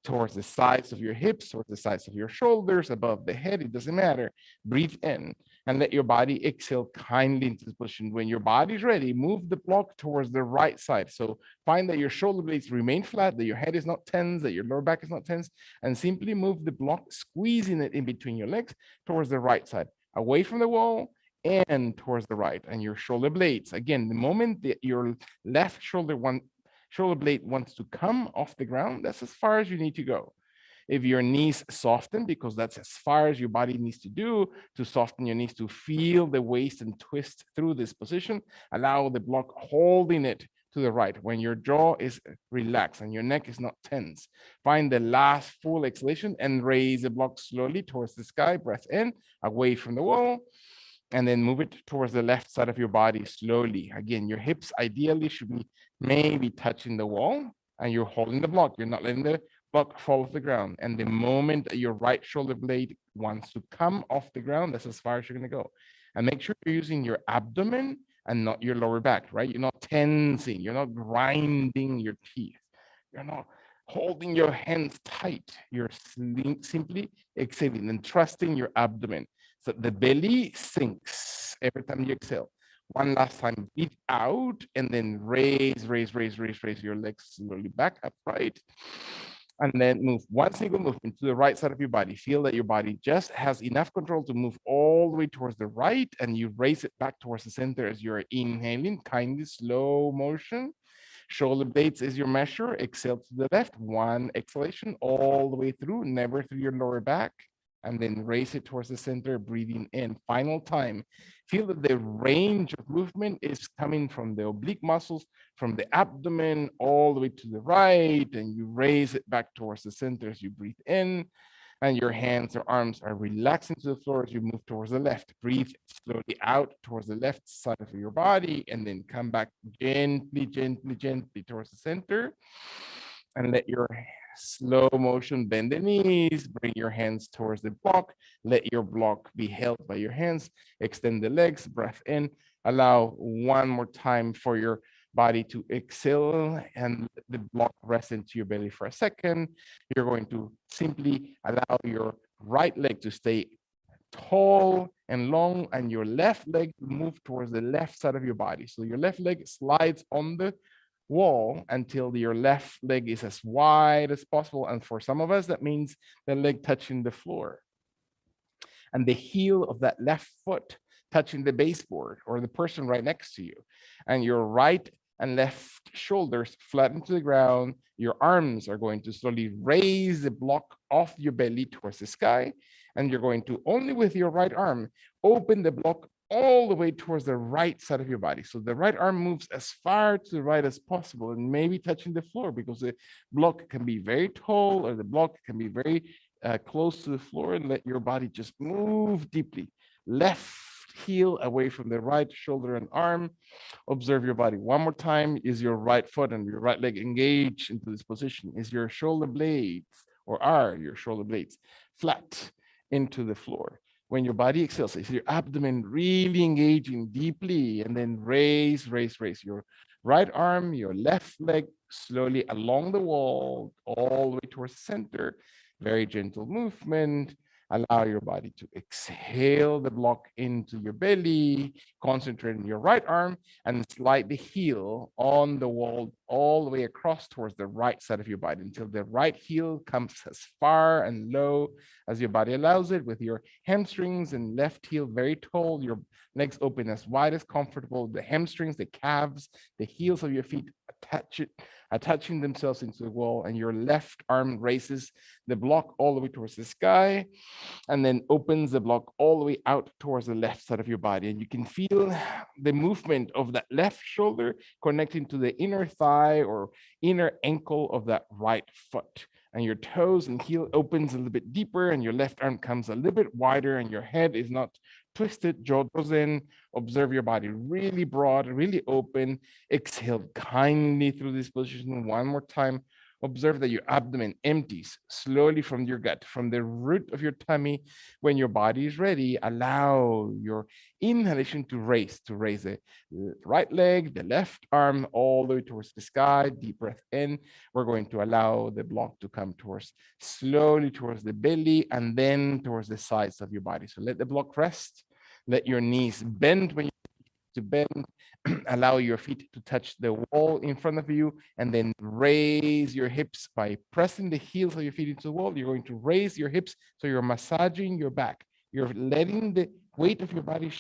towards the sides of your hips, towards the sides of your shoulders, above the head. It doesn't matter. Breathe in and let your body exhale kindly into this position. When your body's ready, move the block towards the right side. So find that your shoulder blades remain flat, that your head is not tense, that your lower back is not tense, and simply move the block, squeezing it in between your legs towards the right side, away from the wall and towards the right. And your shoulder blades, again, the moment that your left shoulder blade wants to come off the ground, that's as far as you need to go. If your knees soften, because that's as far as your body needs to do to soften your knees, to feel the waist and twist through this position, allow the block holding it to the right. When your jaw is relaxed and your neck is not tense, find the last full exhalation and raise the block slowly towards the sky. Breath in, away from the wall, and then move it towards the left side of your body slowly. Again, your hips ideally should be maybe touching the wall, and you're holding the block. You're not letting the block fall off the ground. And the moment that your right shoulder blade wants to come off the ground, that's as far as you're going to go. And make sure you're using your abdomen and not your lower back, right? You're not tensing, you're not grinding your teeth, you're not holding your hands tight. You're simply exhaling and trusting your abdomen. So the belly sinks every time you exhale. One last time, breathe out and then raise, raise, raise, raise, raise your legs slowly back upright. And then move one single movement to the right side of your body. Feel that your body just has enough control to move all the way towards the right, and you raise it back towards the center as you're inhaling, kindly slow motion. Shoulder blades is your measure. Exhale to the left, one exhalation all the way through, never through your lower back. And then raise it towards the center, breathing in. Final time. Feel that the range of movement is coming from the oblique muscles, from the abdomen all the way to the right, and you raise it back towards the center as you breathe in, and your hands or arms are relaxing to the floor as you move towards the left. Breathe slowly out towards the left side of your body, and then come back gently, gently, gently towards the center, and let your slow motion bend the knees, bring your hands towards the block, let your block be held by your hands, extend the legs, breath in, allow one more time for your body to exhale and the block rest into your belly for a second. You're going to simply allow your right leg to stay tall and long and your left leg to move towards the left side of your body. So your left leg slides on the wall until your left leg is as wide as possible. And for some of us, that means the leg touching the floor and the heel of that left foot touching the baseboard or the person right next to you. And your right and left shoulders flatten to the ground. Your arms are going to slowly raise the block off your belly towards the sky. And you're going to, only with your right arm, open the block all the way towards the right side of your body. So the right arm moves as far to the right as possible and maybe touching the floor, because the block can be very tall or the block can be very close to the floor, and let your body just move deeply. Left heel away from the right shoulder and arm. Observe your body. One more time. Is your right foot and your right leg engaged into this position? Is your shoulder blades, or are your shoulder blades flat into the floor? When your body exhales, is your abdomen really engaging deeply? And then raise, raise, raise your right arm, your left leg slowly along the wall, all the way towards the center. Very gentle movement. Allow your body to exhale the block into your belly. Concentrate on your right arm and slide the heel on the wall all the way across towards the right side of your body until the right heel comes as far and low as your body allows it, with your hamstrings and left heel very tall, your legs open as wide as comfortable, the hamstrings, the calves, the heels of your feet attaching themselves into the wall, and your left arm raises the block all the way towards the sky, and then opens the block all the way out towards the left side of your body. And you can feel the movement of that left shoulder connecting to the inner thigh or inner ankle of that right foot. And your toes and heel opens a little bit deeper, and your left arm comes a little bit wider, and your head is not twisted, jaw draws in. Observe your body really broad, really open. Exhale kindly through this position one more time. Observe that your abdomen empties slowly from your gut, from the root of your tummy. When your body is ready, allow your inhalation to raise the right leg, the left arm, all the way towards the sky. Deep breath in. We're going to allow the block to come slowly towards the belly, and then towards the sides of your body. So let the block rest. Let your knees bend when you to bend. Allow your feet to touch the wall in front of you, and then raise your hips by pressing the heels of your feet into the wall. You're going to raise your hips, so you're massaging your back. You're letting the weight of your body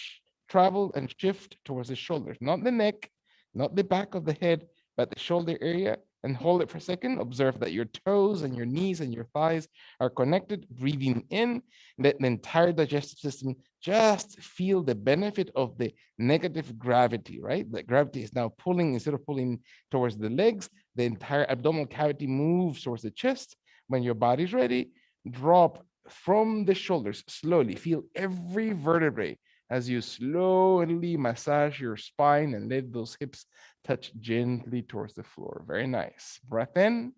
travel and shift towards the shoulders, not the neck, not the back of the head, but the shoulder area. And hold it for a second. Observe that your toes and your knees and your thighs are connected. Breathing in, let the entire digestive system just feel the benefit of the negative gravity, right? The gravity is now pulling, instead of pulling towards the legs, the entire abdominal cavity moves towards the chest. When your body's ready, drop from the shoulders slowly. Feel every vertebrae as you slowly massage your spine and let those hips touch gently towards the floor. Very nice. Breath in.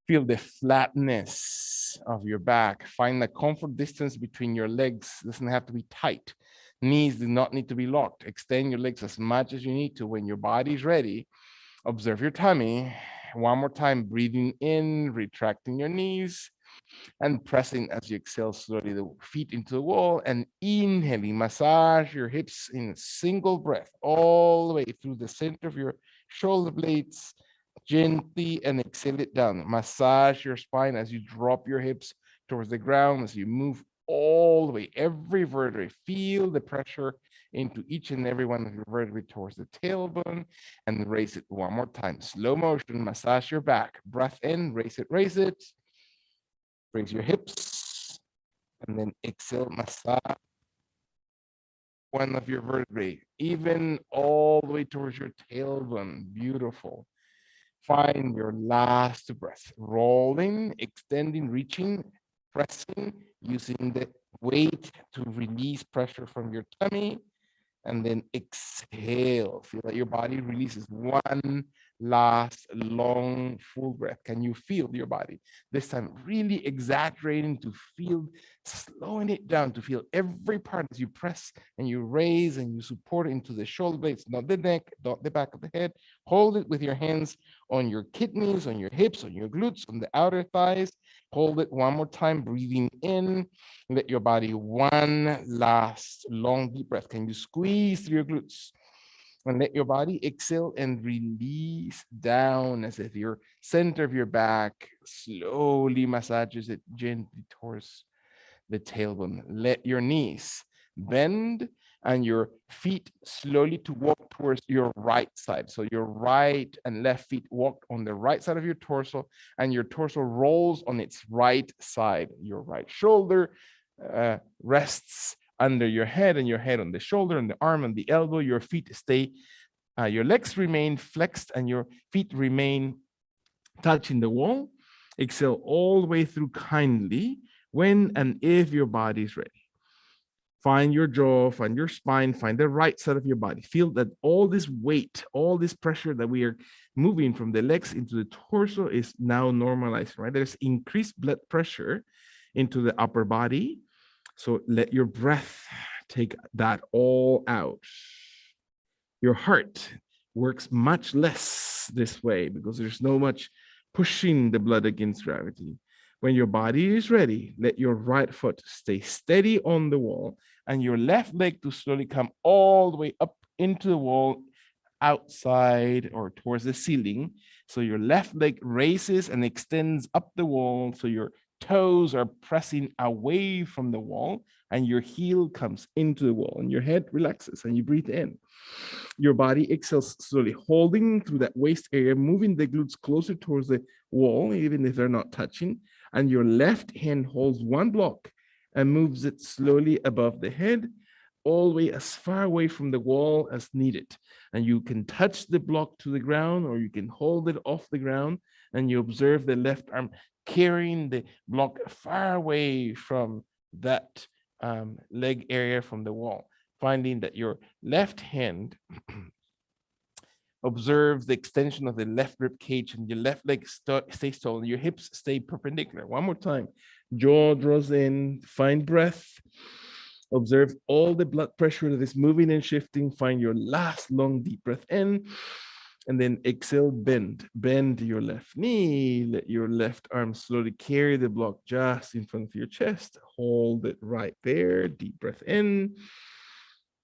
Feel the flatness of your back. Find the comfort distance between your legs. It doesn't have to be tight. Knees do not need to be locked. Extend your legs as much as you need to. When your body's ready, observe your tummy. One more time, breathing in, retracting your knees, and pressing as you exhale slowly the feet into the wall, and inhaling, massage your hips in a single breath all the way through the center of your shoulder blades, gently, and exhale it down. Massage your spine as you drop your hips towards the ground, as you move all the way, every vertebrae. Feel the pressure into each and every one of your vertebrae towards the tailbone, and raise it one more time. Slow motion, massage your back. Breath in, raise it, raise it. Raise your hips, and then exhale, massage one of your vertebrae, even all the way towards your tailbone. Beautiful. Find your last breath. Rolling, extending, reaching, pressing, using the weight to release pressure from your tummy. And then exhale. Feel that your body releases one last long full breath. Can you feel your body? This time really exaggerating to feel, slowing it down to feel every part as you press and you raise and you support into the shoulder blades, not the neck, not the back of the head. Hold it with your hands on your kidneys, on your hips, on your glutes, on the outer thighs. Hold it one more time, breathing in. Let your body one last long deep breath. Can you squeeze through your glutes? And let your body exhale and release down as if your center of your back slowly massages it gently towards the tailbone. Let your knees bend and your feet slowly to walk towards your right side. So your right and left feet walk on the right side of your torso, and your torso rolls on its right side. Your right shoulder rests under your head, and your head on the shoulder, and the arm and the elbow. Your feet stay, your legs remain flexed, and your feet remain touching the wall. Exhale all the way through kindly when and if your body is ready. Find your jaw, find your spine, find the right side of your body. Feel that all this weight, all this pressure that we are moving from the legs into the torso is now normalized, right? There's increased blood pressure into the upper body. So let your breath take that all out. Your heart works much less this way because there's no much pushing the blood against gravity. When your body is ready, let your right foot stay steady on the wall and your left leg to slowly come all the way up into the wall, outside or towards the ceiling. So your left leg raises and extends up the wall. So your toes are pressing away from the wall, and your heel comes into the wall, and your head relaxes, and you breathe in. Your body exhales slowly, holding through that waist area, moving the glutes closer towards the wall, even if they're not touching. And your left hand holds one block and moves it slowly above the head, all the way as far away from the wall as needed. And you can touch the block to the ground, or you can hold it off the ground, and you observe the left arm carrying the block far away from that leg area from the wall, finding that your left hand observes the extension of the left rib cage, and your left leg stays tall and your hips stay perpendicular. One more time. Jaw draws in, find breath. Observe all the blood pressure that is moving and shifting. Find your last long deep breath in, and then exhale, bend your left knee. Let your left arm slowly carry the block just in front of your chest. Hold it right there. Deep breath in.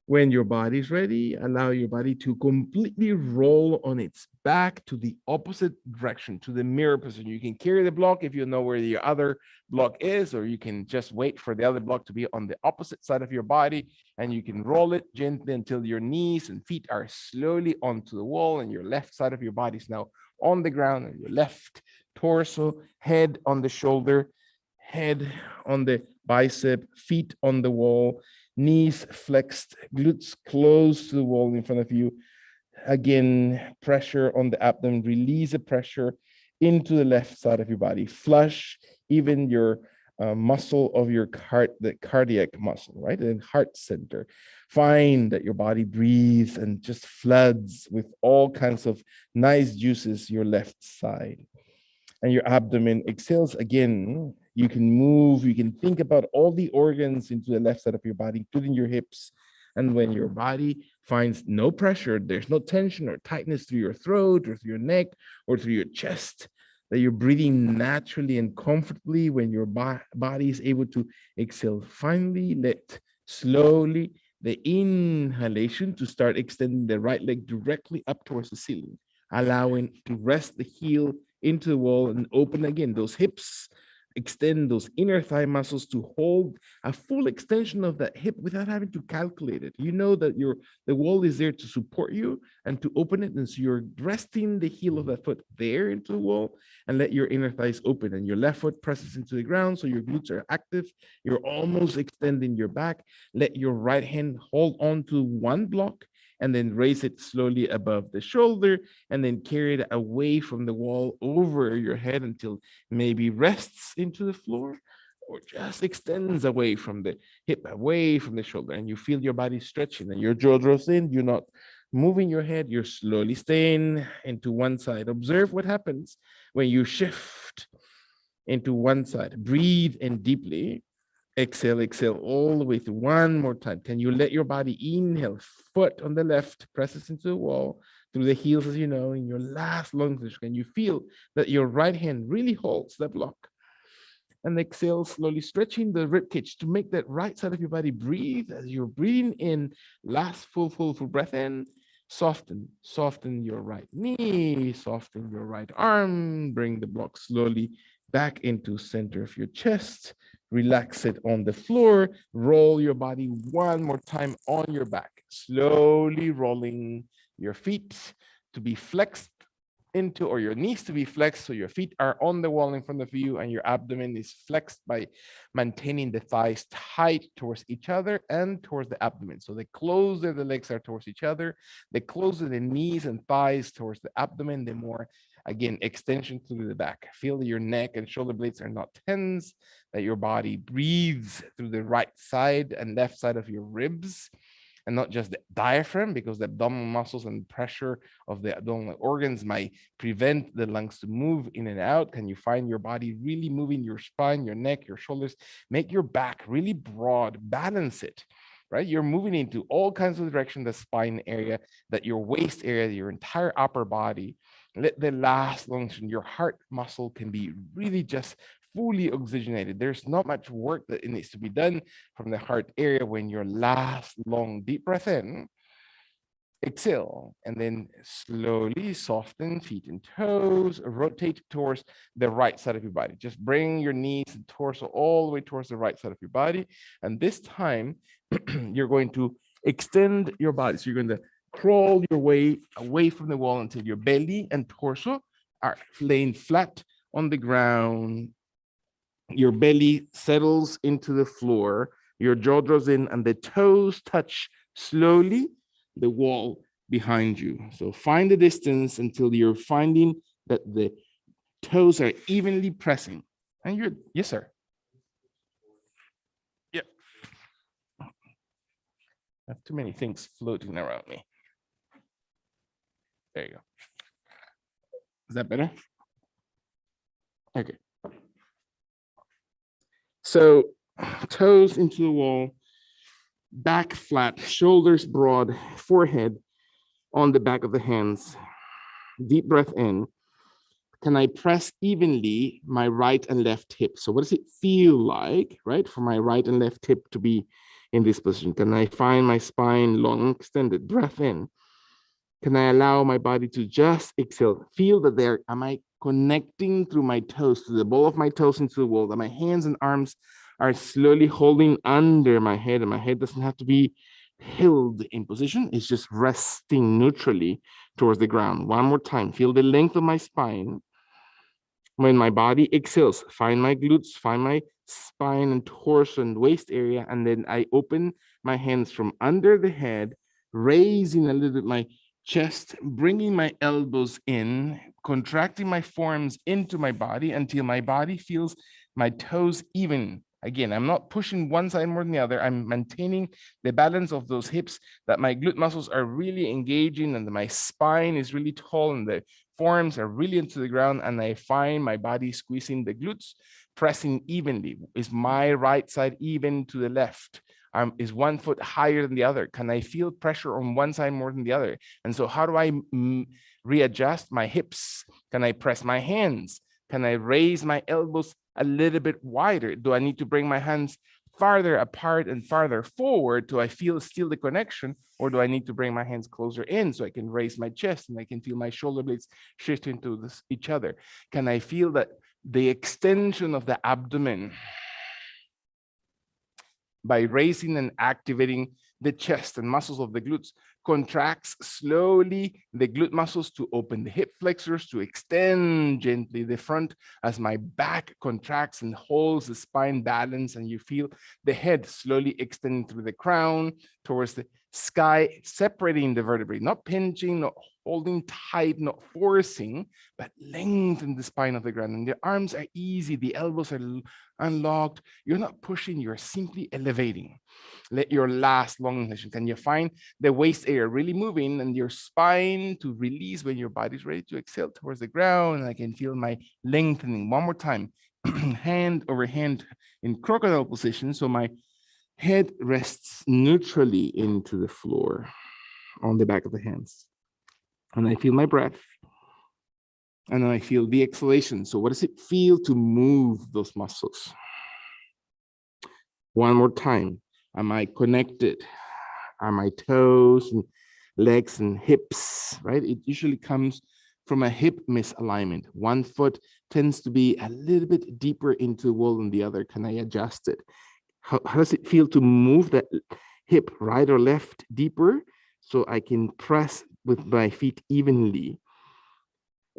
When your body is ready, allow your body to completely roll on its back to the opposite direction, to the mirror position. You can carry the block if you know where the other block is, or you can just wait for the other block to be on the opposite side of your body, and you can roll it gently until your knees and feet are slowly onto the wall, and your left side of your body is now on the ground, and your left torso, head on the shoulder, head on the bicep, feet on the wall, knees flexed, glutes close to the wall in front of you. Again, pressure on the abdomen, release the pressure into the left side of your body. Flush even your muscle of your heart, the cardiac muscle, right? And heart center. Find that your body breathes and just floods with all kinds of nice juices your left side. And your abdomen exhales again. You can move, you can think about all the organs into the left side of your body, including your hips. And when your body finds no pressure, there's no tension or tightness through your throat or through your neck or through your chest, that you're breathing naturally and comfortably, when your body is able to exhale, finally let slowly the inhalation to start extending the right leg directly up towards the ceiling, allowing to rest the heel into the wall and open again those hips. Extend those inner thigh muscles to hold a full extension of that hip without having to calculate it. You know that the wall is there to support you and to open it. And so you're resting the heel of that foot there into the wall, and let your inner thighs open, and your left foot presses into the ground. So your glutes are active. You're almost extending your back. Let your right hand hold on to one block, and then raise it slowly above the shoulder, and then carry it away from the wall over your head until maybe rests into the floor, or just extends away from the hip, away from the shoulder, and you feel your body stretching and your jaw draws in. You're not moving your head, you're slowly staying into one side. Observe what happens when you shift into one side. Breathe in deeply. Exhale, exhale all the way through. One more time. Can you let your body inhale? Foot on the left presses into the wall through the heels, as you know, in your last long position. Can you feel that your right hand really holds the block? And exhale, slowly stretching the rib cage to make that right side of your body breathe as you're breathing in. Last full breath in. Soften your right knee, soften your right arm. Bring the block slowly back into center of your chest. Relax it on the floor. Roll your body one more time on your back. Slowly rolling your feet to be flexed into, or your knees to be flexed, so your feet are on the wall in front of you, and your abdomen is flexed by maintaining the thighs tight towards each other and towards the abdomen. So the closer the legs are towards each other, the closer the knees and thighs towards the abdomen, the more, again, extension through the back. Feel that your neck and shoulder blades are not tense, that your body breathes through the right side and left side of your ribs, and not just the diaphragm, because the abdominal muscles and pressure of the abdominal organs might prevent the lungs to move in and out. Can you find your body really moving your spine, your neck, your shoulders? Make your back really broad, balance it, right? You're moving into all kinds of direction, the spine area, that your waist area, your entire upper body. Let the last long, your heart muscle can be really just fully oxygenated. There's not much work that needs to be done from the heart area when your last long deep breath in. exhale, and then slowly soften feet and toes, rotate towards the right side of your body. Just bring your knees and torso all the way towards the right side of your body. And this time, you're going to extend your body. So you're going to crawl your way away from the wall until your belly and torso are laying flat on the ground. Your belly settles into the floor, your jaw draws in, and the toes touch slowly the wall behind you. So find the distance until you're finding that the toes are evenly pressing. And you're, yes, sir. Yep. I have too many things floating around me. There you go. Is that better? Okay. So toes into the wall, back flat, shoulders broad, forehead on the back of the hands. Deep breath in. Can I press evenly my right and left hip? So what does it feel like, right, for my right and left hip to be in this position? Can I find my spine long extended? Breath in. Can I allow my body to just exhale? Feel that there, am I connecting through my toes, to the ball of my toes into the wall, that my hands and arms are slowly holding under my head, and my head doesn't have to be held in position. It's just resting neutrally towards the ground. One more time. Feel the length of my spine. When my body exhales, find my glutes, find my spine and torso and waist area, and then I open my hands from under the head, raising a little bit my chest, bringing my elbows in, contracting my forearms into my body until my body feels my toes even. Again, I'm not pushing one side more than the other. I'm maintaining the balance of those hips, that my glute muscles are really engaging and my spine is really tall and the forearms are really into the ground, and I find my body squeezing the glutes, pressing evenly. Is my right side even to the left? Is one foot higher than the other? Can I feel pressure on one side more than the other? And so how do I readjust my hips? Can I press my hands? Can I raise my elbows a little bit wider? Do I need to bring my hands farther apart and farther forward? Do I feel still the connection, or do I need to bring my hands closer in so I can raise my chest and I can feel my shoulder blades shifting to each other? Can I feel that the extension of the abdomen by raising and activating the chest and muscles of the glutes contracts slowly the glute muscles to open the hip flexors, to extend gently the front as my back contracts and holds the spine balance, and you feel the head slowly extending through the crown towards the sky, separating the vertebrae, not pinching, not holding tight, not forcing, but lengthen the spine of the ground. And the arms are easy, the elbows are unlocked. You're not pushing, you're simply elevating. Let your last long inhalation. Can you find the waist area really moving and your spine to release when your body's ready to exhale towards the ground? And I can feel my lengthening. One more time. Hand over hand in crocodile position. So my head rests neutrally into the floor on the back of the hands. And I feel my breath. And then I feel the exhalation. So what does it feel to move those muscles? One more time. Am I connected? Are my toes and legs and hips, right? It usually comes from a hip misalignment. One foot tends to be a little bit deeper into the wall than the other. Can I adjust it? How does it feel to move that hip right or left deeper so I can press with my feet evenly?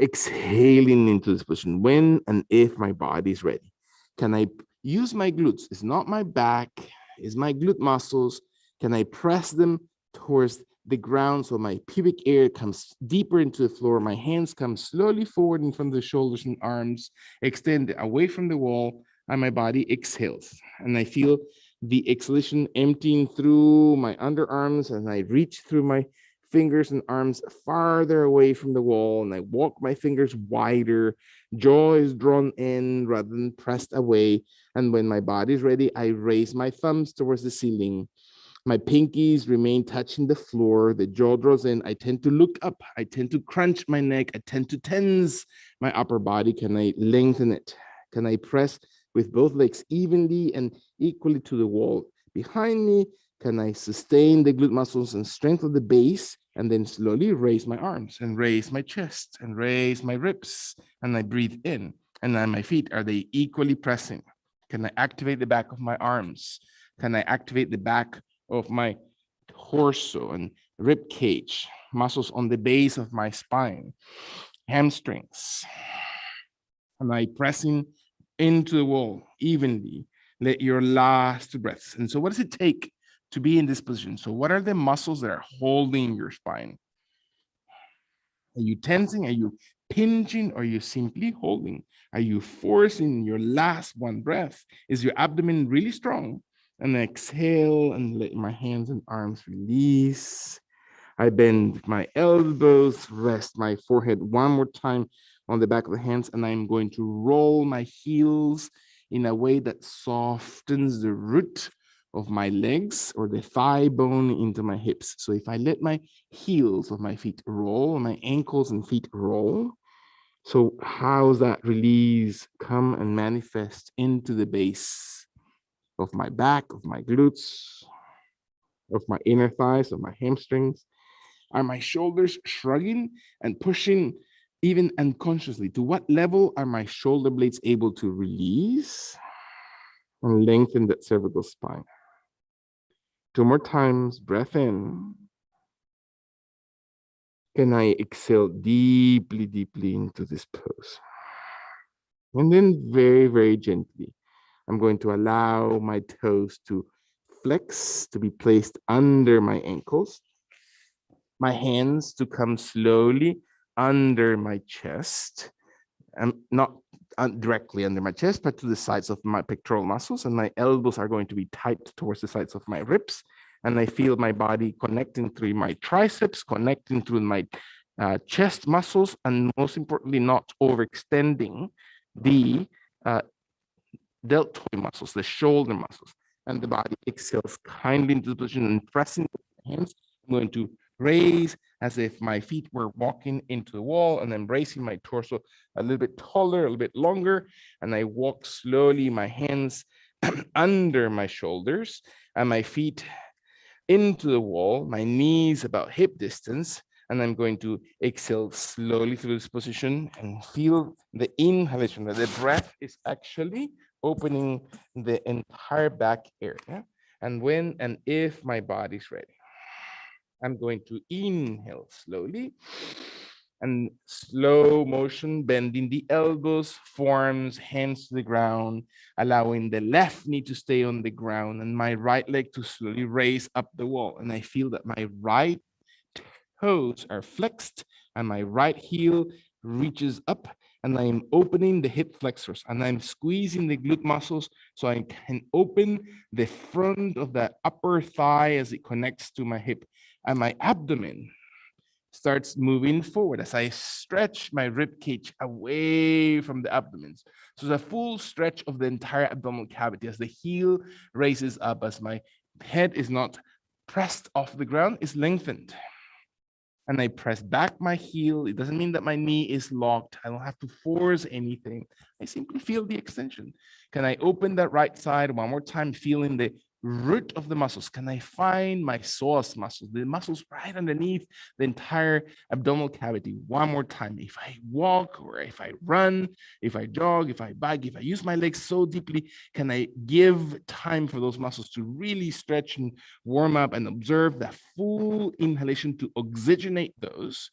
Exhaling into this position when and if my body is ready. Can I use my glutes? It's not my back, it's my glute muscles. Can I press them towards the ground so my pubic area comes deeper into the floor? My hands come slowly forward in front of the shoulders and arms, extend away from the wall, and my body exhales. And I feel the exhalation emptying through my underarms, and I reach through my fingers and arms farther away from the wall, and I walk my fingers wider. Jaw is drawn in rather than pressed away. And when my body is ready, I raise my thumbs towards the ceiling. My pinkies remain touching the floor. The jaw draws in. I tend to look up. I tend to crunch my neck. I tend to tense my upper body. Can I lengthen it? Can I press with both legs evenly and equally to the wall behind me? Can I sustain the glute muscles and strengthen the base and then slowly raise my arms and raise my chest and raise my ribs. And I breathe in. And then my feet, are they equally pressing? Can I activate the back of my arms? Can I activate the back of my torso and rib cage, muscles on the base of my spine, hamstrings? Am I pressing into the wall evenly? Let your last breaths. And so what does it take to be in this position? So what are the muscles that are holding your spine? Are you tensing? Are you pinching? Or are you simply holding? Are you forcing your last one breath? Is your abdomen really strong? And exhale and let my hands and arms release. I bend my elbows, rest my forehead one more time on the back of the hands, and I'm going to roll my heels in a way that softens the root of my legs or the thigh bone into my hips. So if I let my heels of my feet roll, my ankles and feet roll, so how's that release come and manifest into the base of my back, of my glutes, of my inner thighs, of my hamstrings? Are my shoulders shrugging and pushing even unconsciously? To what level are my shoulder blades able to release and lengthen that cervical spine? 2 more times, breath in. Can I exhale deeply, deeply into this pose? And then very, very gently, I'm going to allow my toes to flex, to be placed under my ankles, my hands to come slowly under my chest, and not directly under my chest, but to the sides of my pectoral muscles. And my elbows are going to be tight towards the sides of my ribs. And I feel my body connecting through my triceps, connecting through my chest muscles, and most importantly, not overextending the deltoid muscles, the shoulder muscles. And the body exhales kindly into the position and pressing the hands. I'm going to raise as if my feet were walking into the wall, and then bracing my torso a little bit taller, a little bit longer. And I walk slowly, my hands under my shoulders and my feet into the wall, my knees about hip distance. And I'm going to exhale slowly through this position and feel the inhalation. The breath is actually opening the entire back area. And when and if my body's ready, I'm going to inhale slowly and slow motion, bending the elbows, forearms, hands to the ground, allowing the left knee to stay on the ground and my right leg to slowly raise up the wall. And I feel that my right toes are flexed and my right heel reaches up, and I'm opening the hip flexors and I'm squeezing the glute muscles so I can open the front of the upper thigh as it connects to my hip, and my abdomen starts moving forward as I stretch my rib cage away from the abdomen. So the full stretch of the entire abdominal cavity as the heel raises up, as my head is not pressed off the ground, is lengthened. And I press back my heel. It doesn't mean that my knee is locked. I don't have to force anything. I simply feel the extension. Can I open that right side one more time, feeling the root of the muscles? Can I find my psoas muscles, the muscles right underneath the entire abdominal cavity? One more time. If I walk or if I run, if I jog, if I bike, if I use my legs so deeply, can I give time for those muscles to really stretch and warm up, and observe that full inhalation to oxygenate those?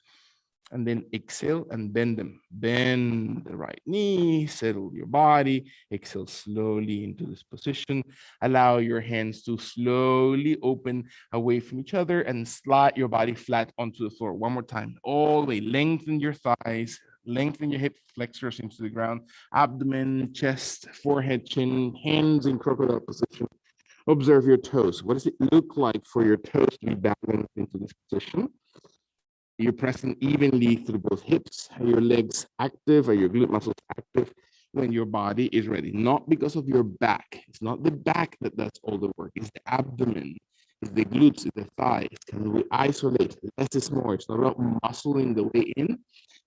And then exhale and bend them. Bend the right knee, settle your body, exhale slowly into this position. Allow your hands to slowly open away from each other and slide your body flat onto the floor. One more time. All the way, lengthen your thighs, lengthen your hip flexors into the ground, abdomen, chest, forehead, chin, hands in crocodile position. Observe your toes. What does it look like for your toes to be balanced into this position? You're pressing evenly through both hips. Are your legs active? Are your glute muscles active? When your body is ready, not because of your back. It's not the back that does all the work. It's the abdomen, it's the glutes, it's the thighs. Can we isolate? Less is more. It's not about muscling the way in.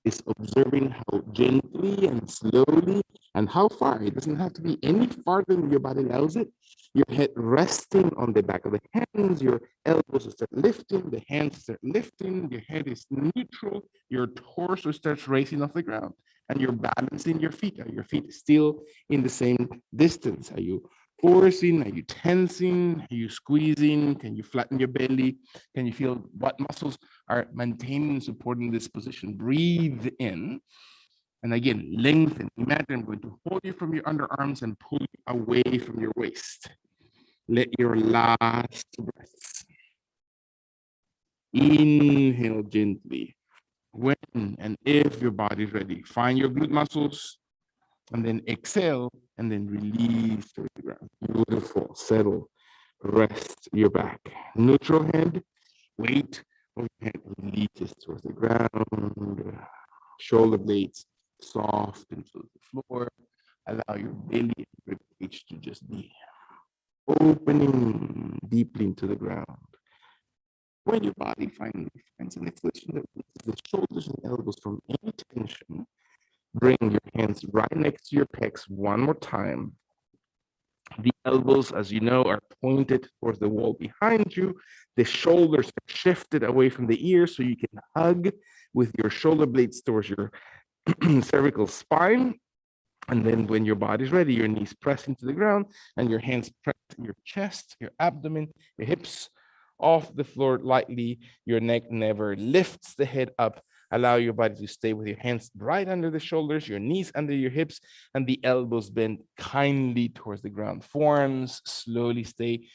is observing how gently and slowly and how far. It doesn't have to be any farther than your body allows it. Your head resting on the back of the hands, your elbows start lifting, the hands start lifting, your head is neutral, your torso starts raising off the ground, and you're balancing your feet. Are your feet still in the same distance? Are you forcing? Are you tensing? Are you squeezing? Can you flatten your belly? Can you feel what muscles are maintaining and supporting this position? Breathe in. And again, lengthen. Imagine I'm going to hold you from your underarms and pull you away from your waist. Let your last breath. Inhale gently. When and if your body's ready, find your glute muscles and then exhale and then release to the ground. Beautiful. Settle. Rest your back. Neutral head. Weight of your head releases towards the ground. Shoulder blades soft into the floor. Allow your belly and rib cage to just be opening deeply into the ground. When your body finally finds an extension that releases the shoulders and elbows from any tension, bring your hands right next to your pecs one more time. The elbows, as you know, are pointed towards the wall behind you. The shoulders are shifted away from the ears so you can hug with your shoulder blades towards your cervical spine. And then when your body's ready, your knees press into the ground and your hands press your chest, your abdomen, your hips off the floor lightly. Your neck never lifts the head up. Allow your body to stay with your hands right under the shoulders, your knees under your hips, and the elbows bent kindly towards the ground. Forearms slowly stay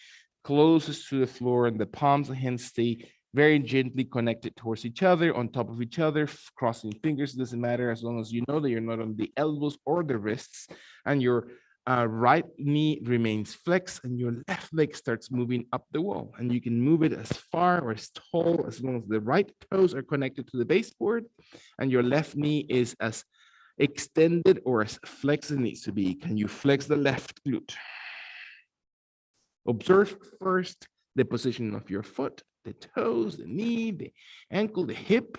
closest to the floor, and the palms of the hands stay very gently connected towards each other, on top of each other, crossing fingers. Doesn't matter as long as you know that you're not on the elbows or the wrists, and your right knee remains flexed and your left leg starts moving up the wall. And you can move it as far or as tall as long as the right toes are connected to the baseboard and your left knee is as extended or as flexed as it needs to be. Can you flex the left glute? Observe first the position of your foot, the toes, the knee, the ankle, the hip,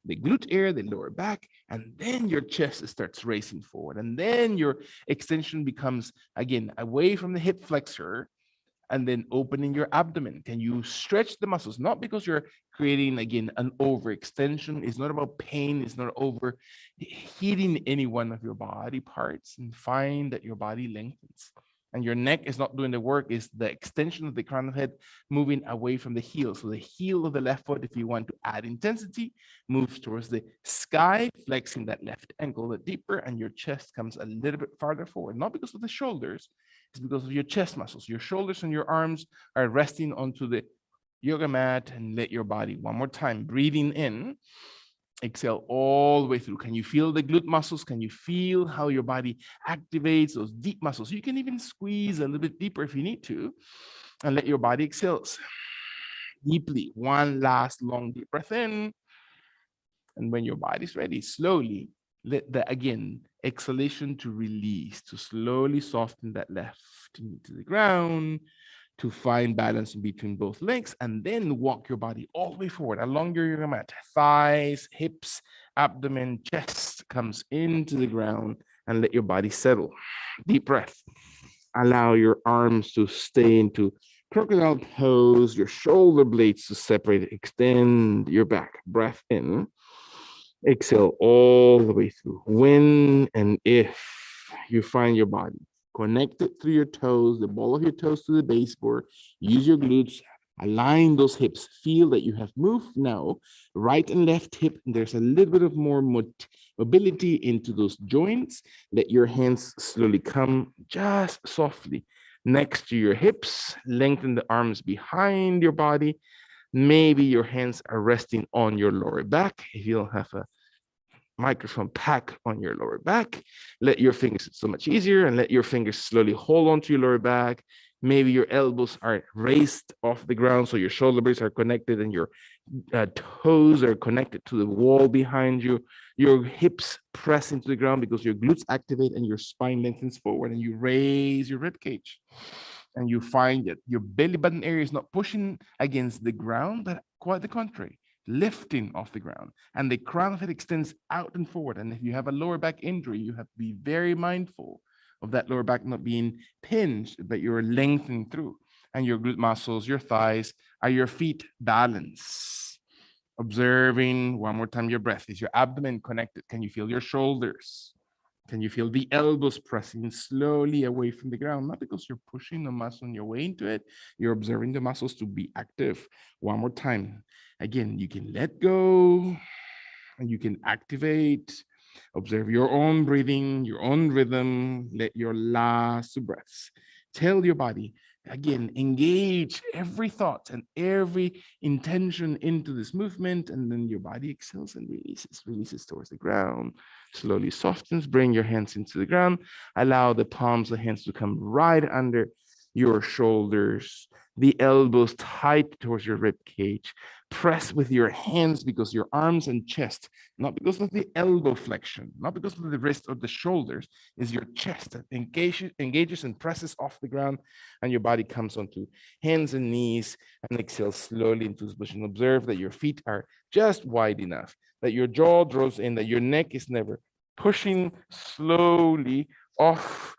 the glute area, the lower back, and then your chest starts racing forward. And then your extension becomes, again, away from the hip flexor and then opening your abdomen. Can you stretch the muscles? Not because you're creating, again, an overextension. It's not about pain. It's not overheating any one of your body parts, and find that your body lengthens. And your neck is not doing the work, is the extension of the crown of the head moving away from the heel. So the heel of the left foot, if you want to add intensity, moves towards the sky, flexing that left ankle a bit deeper, and your chest comes a little bit farther forward. Not because of the shoulders, it's because of your chest muscles. Your shoulders and your arms are resting onto the yoga mat, and let your body, one more time, breathing in. Exhale all the way through. Can you feel the glute muscles? Can you feel how your body activates those deep muscles? You can even squeeze a little bit deeper if you need to, and let your body exhale deeply. One last long deep breath in. And when your body's ready, slowly let the, again, exhalation to release, to slowly soften that left knee to the ground, to find balance in between both legs, and then walk your body all the way forward along your yoga mat. Thighs, hips, abdomen, chest comes into the ground, and let your body settle. Deep breath. Allow your arms to stay into crocodile pose, your shoulder blades to separate, extend your back. Breath in. Exhale all the way through. When and if you find your body connected through your toes, the ball of your toes to the baseboard, use your glutes, align those hips, feel that you have moved now, right and left hip, and there's a little bit of more mobility into those joints. Let your hands slowly come just softly next to your hips, lengthen the arms behind your body. Maybe your hands are resting on your lower back. If you don't have a microphone pack on your lower back, let your fingers, it's so much easier, and let your fingers slowly hold onto your lower back. Maybe your elbows are raised off the ground, so your shoulder blades are connected and your toes are connected to the wall behind you. Your hips press into the ground because your glutes activate and your spine lengthens forward, and you raise your rib cage. And you find that your belly button area is not pushing against the ground, but quite the contrary. lifting off the ground, and the crown of the head extends out and forward. And if you have a lower back injury, you have to be very mindful of that lower back not being pinched, but you're lengthening through. And your glute muscles, your thighs, are your feet balanced. Observing one more time your breath. Is your abdomen connected? Can you feel your shoulders? Can you feel the elbows pressing slowly away from the ground? Not because you're pushing the muscle on your way into it. You're observing the muscles to be active. One more time. Again, you can let go and you can activate. Observe your own breathing, your own rhythm. Let your last two breaths. Tell your body, again, engage every thought and every intention into this movement, and then your body exhales and releases towards the ground. Slowly softens, bring your hands into the ground. Allow the palms of the hands to come right under your shoulders, the elbows tight towards your rib cage. Press with your hands because your arms and chest, not because of the elbow flexion, not because of the wrist or the shoulders, is your chest that engages and presses off the ground, and your body comes onto hands and knees and exhale slowly into this position. Observe that your feet are just wide enough, that your jaw draws in, that your neck is never pushing slowly off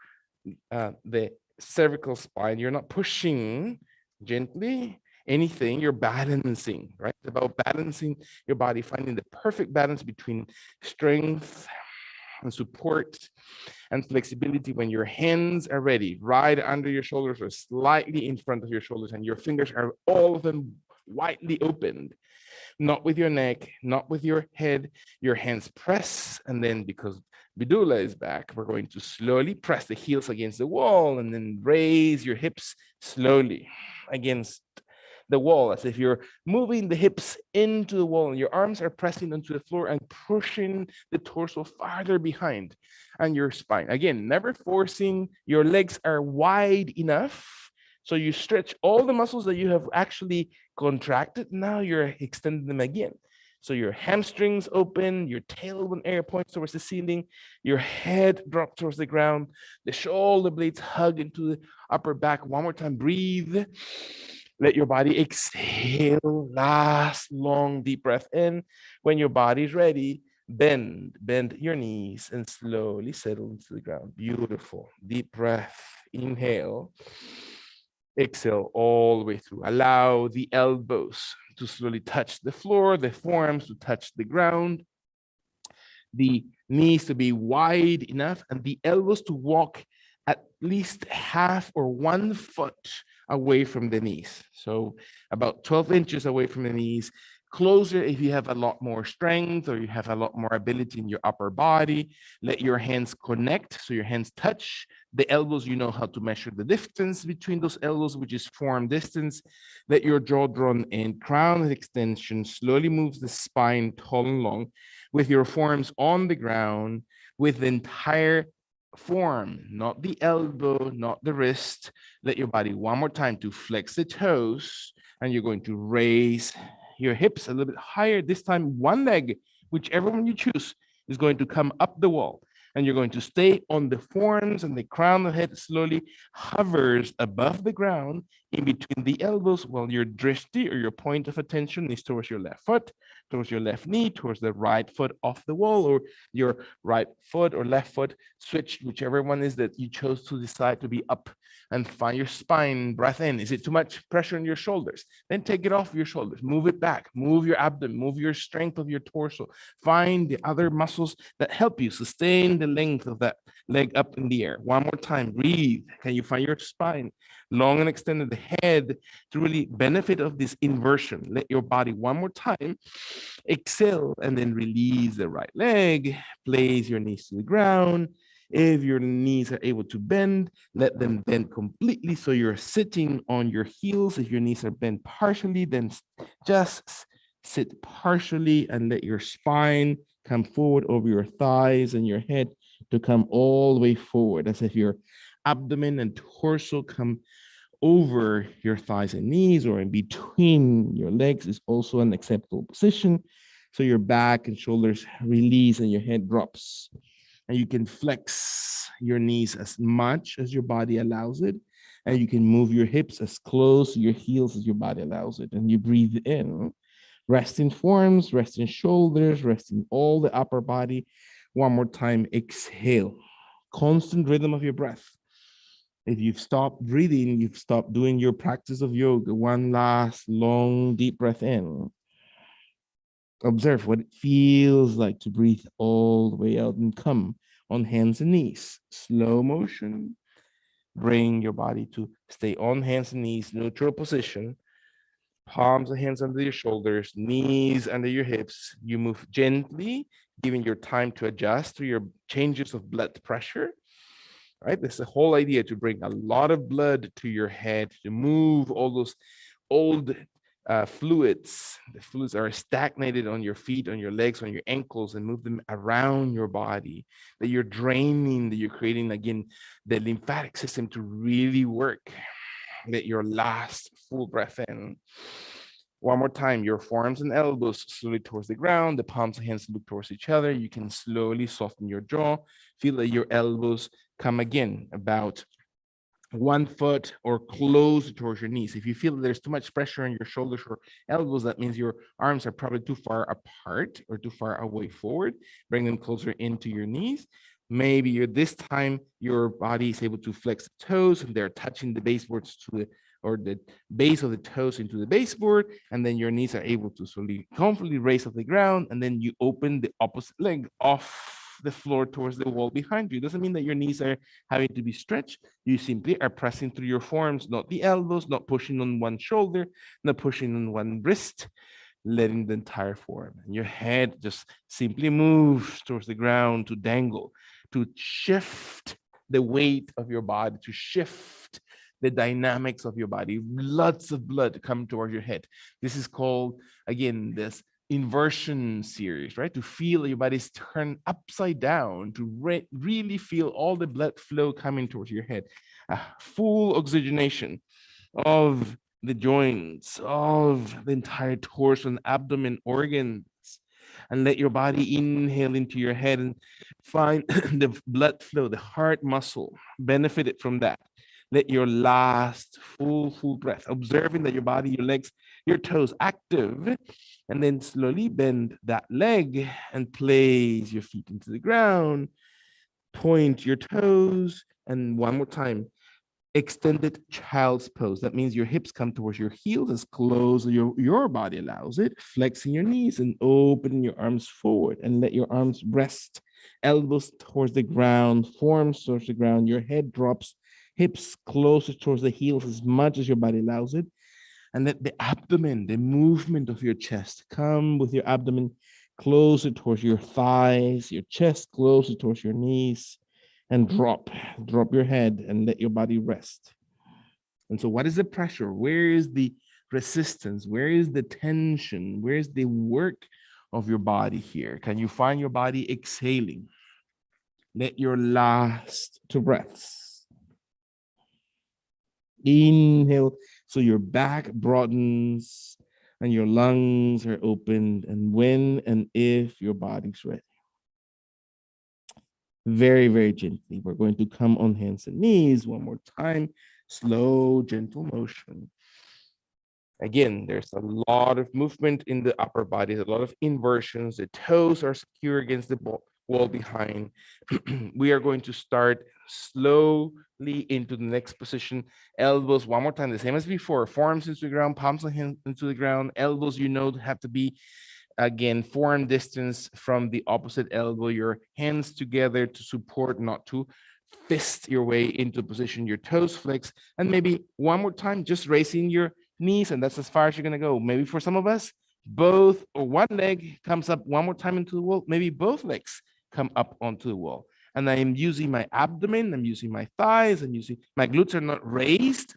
the cervical spine. You're not pushing gently anything, you're balancing, right? It's about balancing your body, finding the perfect balance between strength and support and flexibility when your hands are ready, right under your shoulders or slightly in front of your shoulders, and your fingers are all of them widely opened. Not with your neck, not with your head. Your hands press, and then because Vidula is back, we're going to slowly press the heels against the wall and then raise your hips slowly against the wall, as if you're moving the hips into the wall and your arms are pressing onto the floor and pushing the torso farther behind and your spine. Again, never forcing. Your legs are wide enough so you stretch all the muscles that you have actually contracted. Now you're extending them again. So your hamstrings open, your tailbone area points towards the ceiling, your head drops towards the ground, the shoulder blades hug into the upper back. One more time, breathe. Let your body exhale, last long deep breath in. When your body's ready, bend your knees and slowly settle into the ground. Beautiful. Deep breath, inhale. Exhale all the way through. Allow the elbows to slowly touch the floor, the forearms to touch the ground, the knees to be wide enough, and the elbows to walk at least half or 1 foot away from the knees. So about 12 inches away from the knees. Closer if you have a lot more strength or you have a lot more ability in your upper body. Let your hands connect so your hands touch. The elbows, you know how to measure the distance between those elbows, which is forearm distance. Let your jaw drawn in, crown extension, slowly moves the spine tall and long with your forearms on the ground, with the entire forearm, not the elbow, not the wrist. Let your body one more time to flex the toes, and you're going to raise your hips a little bit higher. This time, one leg, whichever one you choose, is going to come up the wall. And you're going to stay on the forearms, and the crown of the head slowly hovers above the ground in between the elbows, while your drishti, or your point of attention, is towards your left foot, towards your left knee, towards the right foot off the wall, or your right foot or left foot switch, whichever one is that you chose to decide to be up, and find your spine, breath in. Is it too much pressure on your shoulders? Then take it off your shoulders, move it back, move your abdomen, move your strength of your torso. Find the other muscles that help you sustain the length of that leg up in the air. One more time, breathe. Can you find your spine long and extended, the head to really benefit of this inversion? Let your body one more time exhale, and then release the right leg. Place your knees to the ground. If your knees are able to bend, let them bend completely so you're sitting on your heels. If your knees are bent partially, then just sit partially and let your spine come forward over your thighs and your head to come all the way forward, as if your abdomen and torso come over your thighs and knees, or in between your legs is also an acceptable position. So your back and shoulders release and your head drops. And you can flex your knees as much as your body allows it. And you can move your hips as close to your heels as your body allows it. And you breathe in, Resting forearms, resting shoulders, resting all the upper body. One more time, exhale. Constant rhythm of your breath. If you've stopped breathing, you've stopped doing your practice of yoga. One last long, deep breath in. Observe what it feels like to breathe all the way out and come on hands and knees. Slow motion. Bring your body to stay on hands and knees, neutral position. Palms and hands under your shoulders, knees under your hips. You move gently, giving your time to adjust to your changes of blood pressure. Right? That's the whole idea, to bring a lot of blood to your head, to move all those old fluids. The fluids are stagnated on your feet, on your legs, on your ankles, and move them around your body. That you're draining, that you're creating, again, the lymphatic system to really work. Let your last full breath in. One more time, your forearms and elbows slowly towards the ground, the palms of hands look towards each other. You can slowly soften your jaw. Feel that your elbows come again about 1 foot or close towards your knees. If you feel that there's too much pressure on your shoulders or elbows, that means your arms are probably too far apart or too far away forward. Bring them closer into your knees. Maybe this time your body is able to flex the toes and they're touching the baseboards or the base of the toes into the baseboard, and then your knees are able to slowly, comfortably raise off the ground, and then you open the opposite leg off the floor towards the wall behind you. It doesn't mean that your knees are having to be stretched. You simply are pressing through your forearms, not the elbows, not pushing on one shoulder, not pushing on one wrist, letting the entire forearm. And your head just simply moves towards the ground to dangle, to shift the weight of your body, to shift the dynamics of your body. Lots of blood come towards your head. This is called, again, this inversion series, right? To feel your body's turned upside down, to really feel all the blood flow coming towards your head. A full oxygenation of the joints, of the entire torso and abdomen organs. And let your body inhale into your head and find the blood flow, the heart muscle benefited from that. Let your last full breath, observing that your body, your legs, your toes active, and then slowly bend that leg and place your feet into the ground, point your toes, and one more time, extended child's pose. That means your hips come towards your heels as close as your body allows it, flexing your knees and opening your arms forward, and let your arms rest, elbows towards the ground, forearms towards the ground, your head drops, hips closer towards the heels as much as your body allows it, and let the abdomen, the movement of your chest, come with your abdomen closer towards your thighs, your chest closer towards your knees, and drop your head and let your body rest. And so what is the pressure? Where is the resistance? Where is the tension? Where is the work of your body here? Can you find your body exhaling? Let your last 2 breaths. Inhale, so your back broadens and your lungs are opened, and when and if your body's ready. Very, very gently. We're going to come on hands and knees one more time. Slow, gentle motion. Again, there's a lot of movement in the upper body, a lot of inversions. The toes are secure against the wall behind. We are going to start slowly into the next position. Elbows, one more time, the same as before. Forearms into the ground, palms and hands into the ground. Elbows, have to be, again, forearm distance from the opposite elbow, your hands together to support, not to fist your way into position, your toes flex, and maybe one more time, just raising your knees, and that's as far as you're gonna go. Maybe for some of us, both or one leg comes up one more time into the wall, maybe both legs come up onto the wall. And I am using my abdomen, I'm using my thighs, I'm using, my glutes are not raised,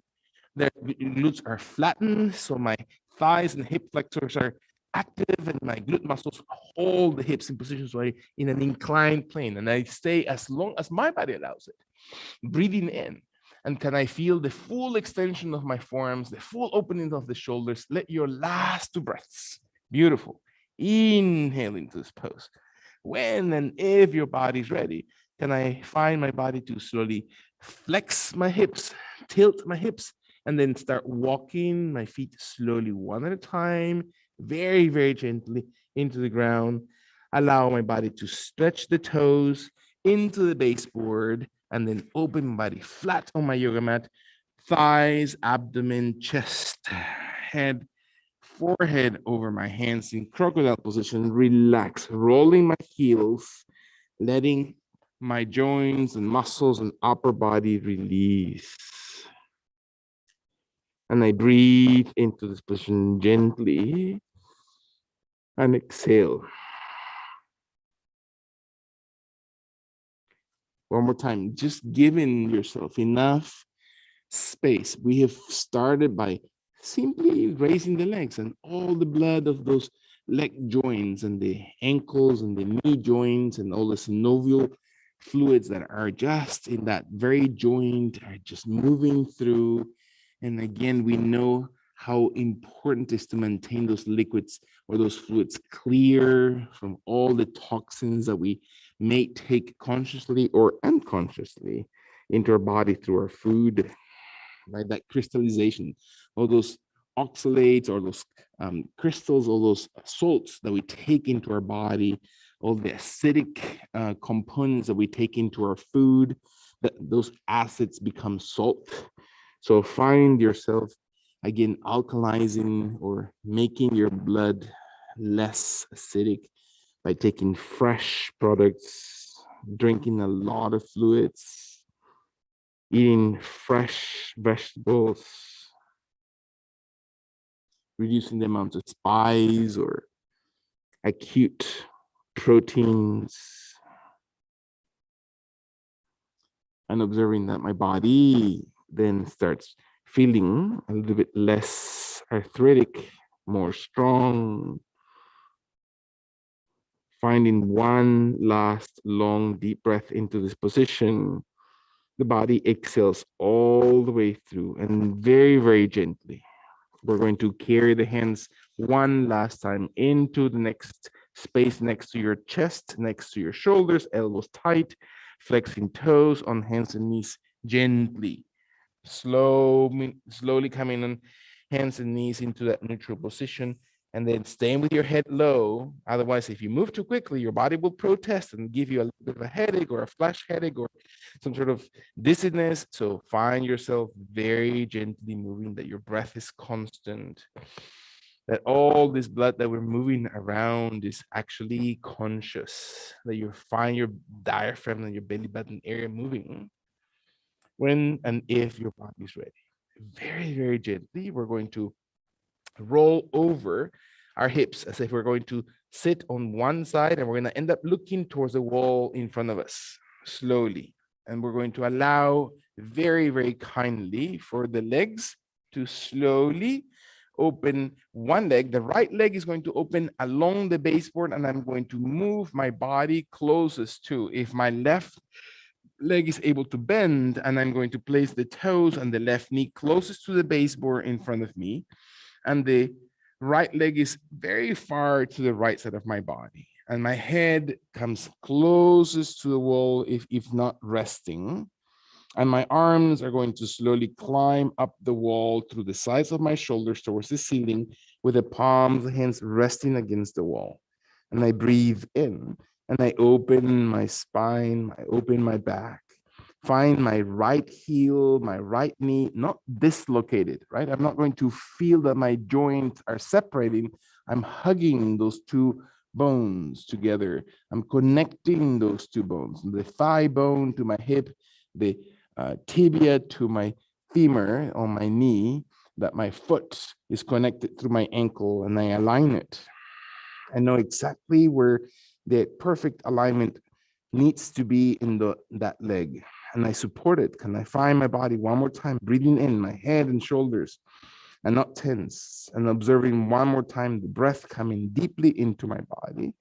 their glutes are flattened, so my thighs and hip flexors are active and my glute muscles hold the hips in position, so in an inclined plane, and I stay as long as my body allows it. Breathing in, and can I feel the full extension of my forearms, the full opening of the shoulders? Let your last 2 breaths. Beautiful. Inhale into this pose. When and if your body's ready, can I find my body to slowly flex my hips, tilt my hips, and then start walking my feet slowly one at a time, very, very gently into the ground. Allow my body to stretch the toes into the baseboard and then open my body flat on my yoga mat. Thighs, abdomen, chest, head, forehead over my hands in crocodile position. Relax, rolling my heels, letting my joints and muscles and upper body release. And I breathe into this position gently and exhale. One more time, just giving yourself enough space. We have started by simply raising the legs, and all the blood of those leg joints and the ankles and the knee joints and all the synovial fluids that are just in that very joint are just moving through. And again, we know how important it is to maintain those liquids or those fluids clear from all the toxins that we may take consciously or unconsciously into our body through our food, right? That crystallization, all those oxalates or those crystals, all those salts that we take into our body, all the acidic components that we take into our food, that those acids become salt. So find yourself again alkalizing or making your blood less acidic by taking fresh products, drinking a lot of fluids, eating fresh vegetables, reducing the amount of spice or acute proteins, and observing that my body then starts feeling a little bit less arthritic, more strong. Finding one last long deep breath into this position, the body exhales all the way through, and very, very gently, we're going to carry the hands one last time into the next space next to your chest, next to your shoulders, elbows tight, flexing toes on hands and knees gently. Slowly coming on hands and knees into that neutral position, and then staying with your head low. Otherwise, if you move too quickly, your body will protest and give you a little bit of a headache or a flash headache or some sort of dizziness. So find yourself very gently moving, that your breath is constant, that all this blood that we're moving around is actually conscious, that you find your diaphragm and your belly button area moving when and if your body is ready. Very, very gently, we're going to roll over our hips as if we're going to sit on one side, and we're going to end up looking towards the wall in front of us slowly. And we're going to allow very, very kindly for the legs to slowly open one leg. The right leg is going to open along the baseboard, and I'm going to move my body closest to. If my left leg is able to bend, and I'm going to place the toes and the left knee closest to the baseboard in front of me, and the right leg is very far to the right side of my body, and my head comes closest to the wall, if not resting, and my arms are going to slowly climb up the wall through the sides of my shoulders towards the ceiling, with the palms of the hands resting against the wall. And I breathe in, and I open my spine, I open my back, find my right heel, my right knee, not dislocated, right? I'm not going to feel that my joints are separating. I'm hugging those two bones together. I'm connecting those two bones, the thigh bone to my hip, the tibia to my femur on my knee, that my foot is connected through my ankle, and I align it. I know exactly where the perfect alignment needs to be in that leg, and I support it. Can I find my body one more time, breathing in my head and shoulders and not tense, and observing one more time the breath coming deeply into my body,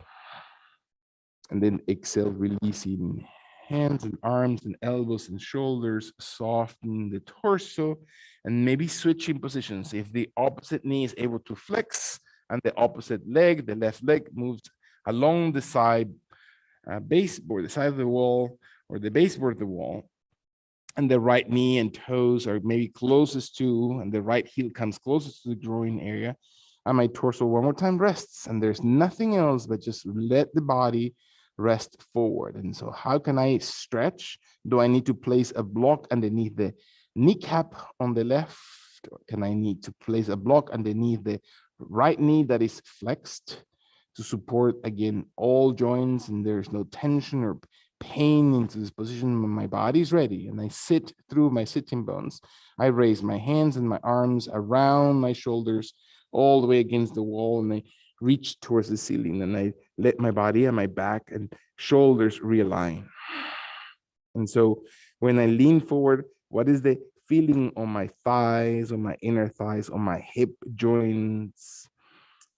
and then exhale, releasing hands and arms and elbows and shoulders, soften the torso, and maybe switching positions. If the opposite knee is able to flex and the opposite leg, the left leg, moves along the side baseboard, the side of the wall, or the baseboard of the wall, and the right knee and toes are maybe closest to, and the right heel comes closest to the groin area, And my torso one more time rests, and there's nothing else but just let the body rest forward. And so how can I stretch? Do I need to place a block underneath the kneecap on the left? Or can I need to place a block underneath the right knee that is flexed to support, again, all joints, and there's no tension or pain into this position when my body's ready, and I sit through my sitting bones. I raise my hands and my arms around my shoulders all the way against the wall, and I reach towards the ceiling, and I let my body and my back and shoulders realign. And so when I lean forward, what is the feeling on my thighs, on my inner thighs, on my hip joints,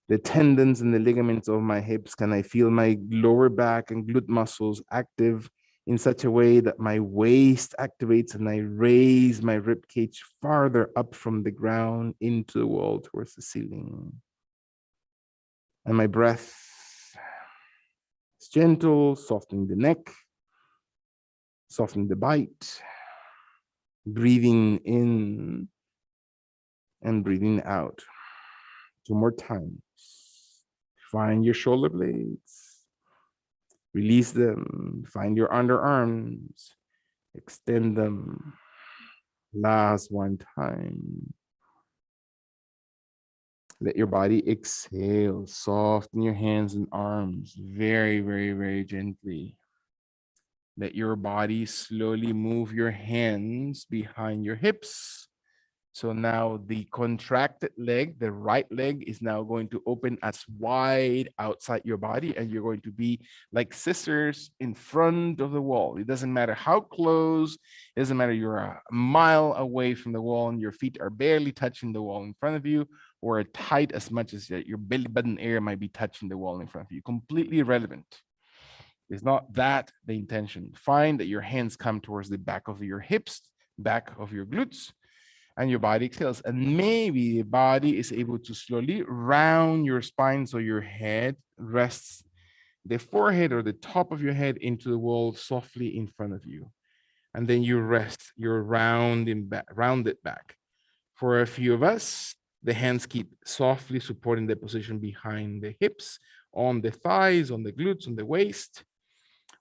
the tendons and the ligaments of my hips? Can I feel my lower back and glute muscles active in such a way that my waist activates and I raise my rib cage farther up from the ground into the wall towards the ceiling? And my breath is gentle, softening the neck, softening the bite, breathing in and breathing out. 2 more times. Find your shoulder blades, release them, find your underarms, extend them. Last one time. Let your body exhale, soften your hands and arms very, very, very gently. Let your body slowly move your hands behind your hips. So now the contracted leg, the right leg, is now going to open as wide outside your body, and you're going to be like scissors in front of the wall. It doesn't matter how close, it doesn't matter you're a mile away from the wall and your feet are barely touching the wall in front of you, or tight as much as your belly button area might be touching the wall in front of you. Completely irrelevant. It's not that the intention. Find that your hands come towards the back of your hips, back of your glutes, and your body exhales. And maybe the body is able to slowly round your spine so your head rests, the forehead or the top of your head into the wall softly in front of you. And then you rest, you're rounded back. For a few of us, the hands keep softly supporting the position behind the hips, on the thighs, on the glutes, on the waist.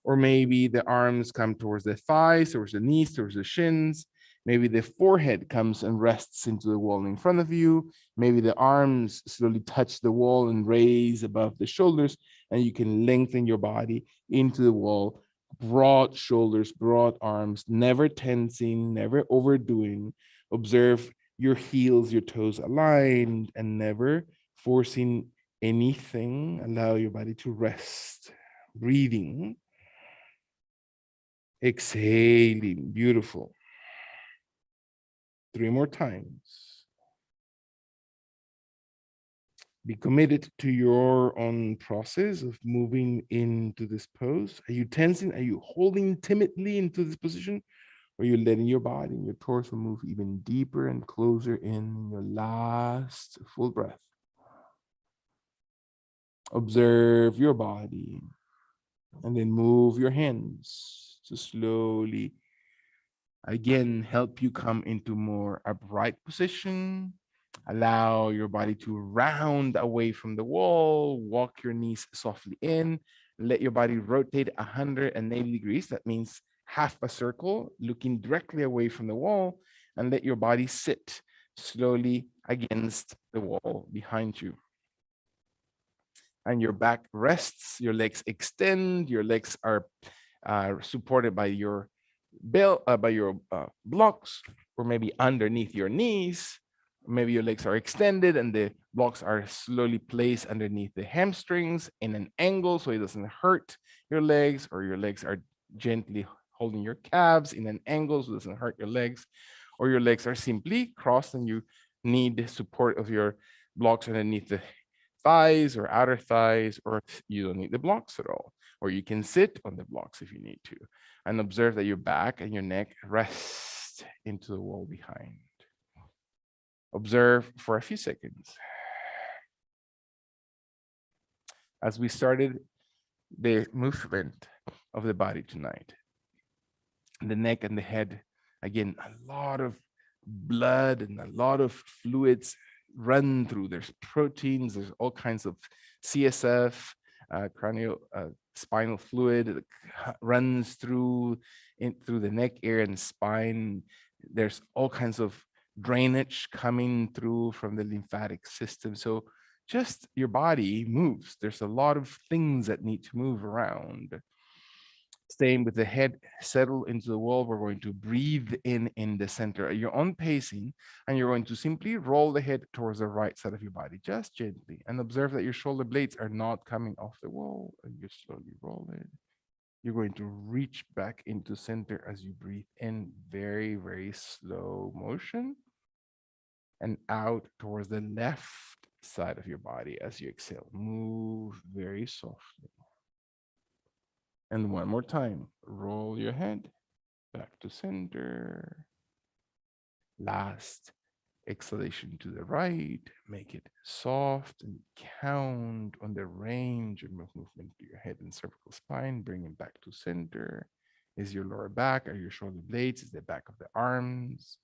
Or maybe the arms come towards the thighs, towards the knees, towards the shins. Maybe the forehead comes and rests into the wall in front of you. Maybe the arms slowly touch the wall and raise above the shoulders, and you can lengthen your body into the wall. Broad shoulders, broad arms, never tensing, never overdoing. Observe your heels, your toes aligned, and never forcing anything. Allow your body to rest. Breathing. Exhaling. Beautiful. 3 more times. Be committed to your own process of moving into this pose. Are you tensing? Are you holding timidly into this position? Or are you letting your body and your torso move even deeper and closer in your last full breath? Observe your body and then move your hands to slowly, again, help you come into more upright position. Allow your body to round away from the wall. Walk your knees softly in. Let your body rotate 180 degrees. That means half a circle, looking directly away from the wall. And let your body sit slowly against the wall behind you. And your back rests, your legs extend, your legs are supported by your blocks, or maybe underneath your knees. Maybe your legs are extended and the blocks are slowly placed underneath the hamstrings in an angle so it doesn't hurt your legs, or your legs are gently holding your calves in an angle so it doesn't hurt your legs, or your legs are simply crossed and you need the support of your blocks underneath the thighs or outer thighs, or you don't need the blocks at all, or you can sit on the blocks if you need to, and observe that your back and your neck rest into the wall behind. Observe for a few seconds. As we started the movement of the body tonight, the neck and the head, again, a lot of blood and a lot of fluids run through. There's proteins, there's all kinds of CSF, cranial spinal fluid that runs through through the neck, ear, and spine. There's all kinds of drainage coming through from the lymphatic system. So just your body moves. There's a lot of things that need to move around. Staying with the head settled into the wall, we're going to breathe in the center at your own pacing, and you're going to simply roll the head towards the right side of your body, just gently, and observe that your shoulder blades are not coming off the wall, and you slowly roll it. You're going to reach back into center as you breathe in, very, very slow motion, and out towards the left side of your body as you exhale. Move very softly. And one more time, roll your head back to center. Last exhalation to the right, make it soft and count on the range of movement to your head and cervical spine, bring it back to center. Is your lower back, are your shoulder blades, is the back of the arms?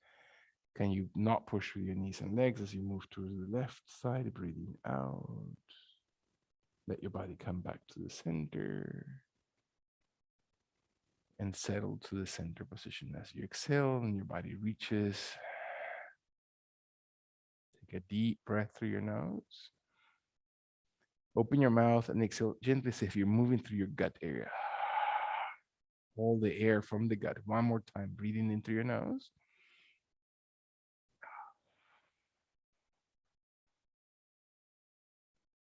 Can you not push with your knees and legs as you move to the left side, breathing out? Let your body come back to the center and settle to the center position as you exhale and your body reaches. Take a deep breath through your nose. Open your mouth and exhale gently as if you're moving through your gut area. Hold the air from the gut. One more time, breathing in through your nose.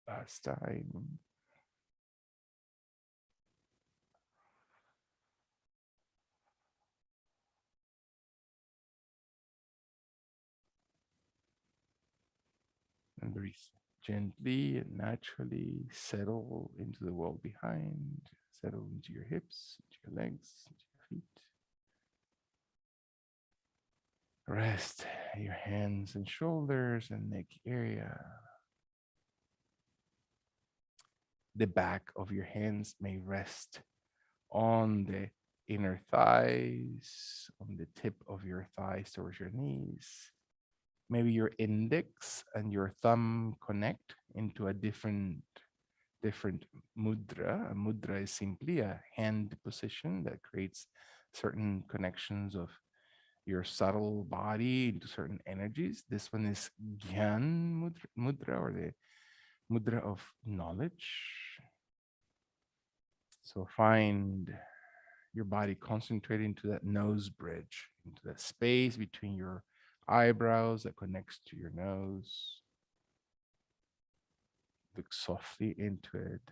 Last time. And breathe gently and naturally. Settle into the wall behind. Settle into your hips, into your legs, into your feet. Rest your hands and shoulders and neck area. The back of your hands may rest on the inner thighs, on the tip of your thighs towards your knees. Maybe your index and your thumb connect into a different mudra. A mudra is simply a hand position that creates certain connections of your subtle body into certain energies. This one is Gyan mudra, or the mudra of knowledge. So find your body concentrating to that nose bridge, into that space between your eyebrows that connects to your nose. Look softly into it.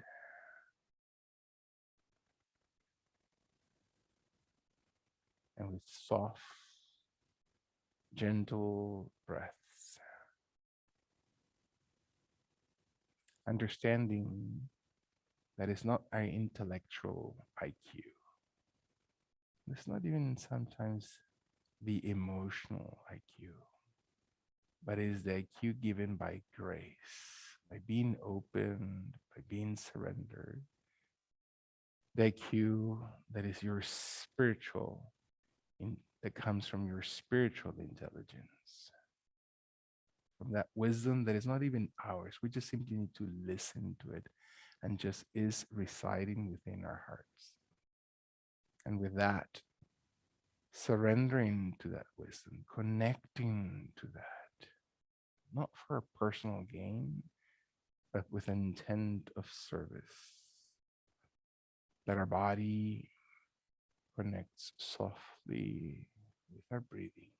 And with soft, gentle breaths, understanding that it's not our intellectual IQ. It's not even sometimes the emotional IQ, but it is the IQ given by grace, by being open, by being surrendered. The IQ that is your spiritual, that comes from your spiritual intelligence, from that wisdom that is not even ours. We just simply need to listen to it and just is residing within our hearts. And with that, surrendering to that wisdom, connecting to that, not for personal gain, but with intent of service. That our body connects softly with our breathing,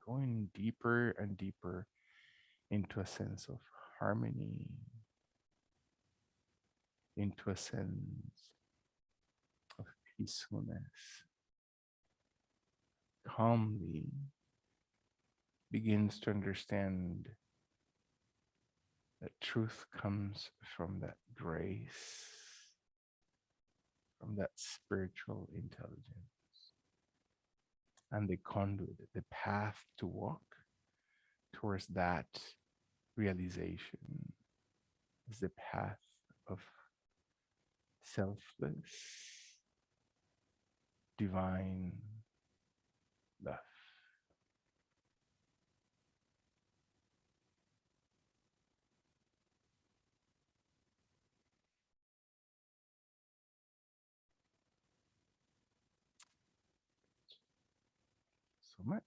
going deeper and deeper into a sense of harmony, into a sense of peacefulness. Calmly begins to understand that truth comes from that grace, from that spiritual intelligence, and the conduit, the path to walk towards that realization is the path of selfless, divine love. so much.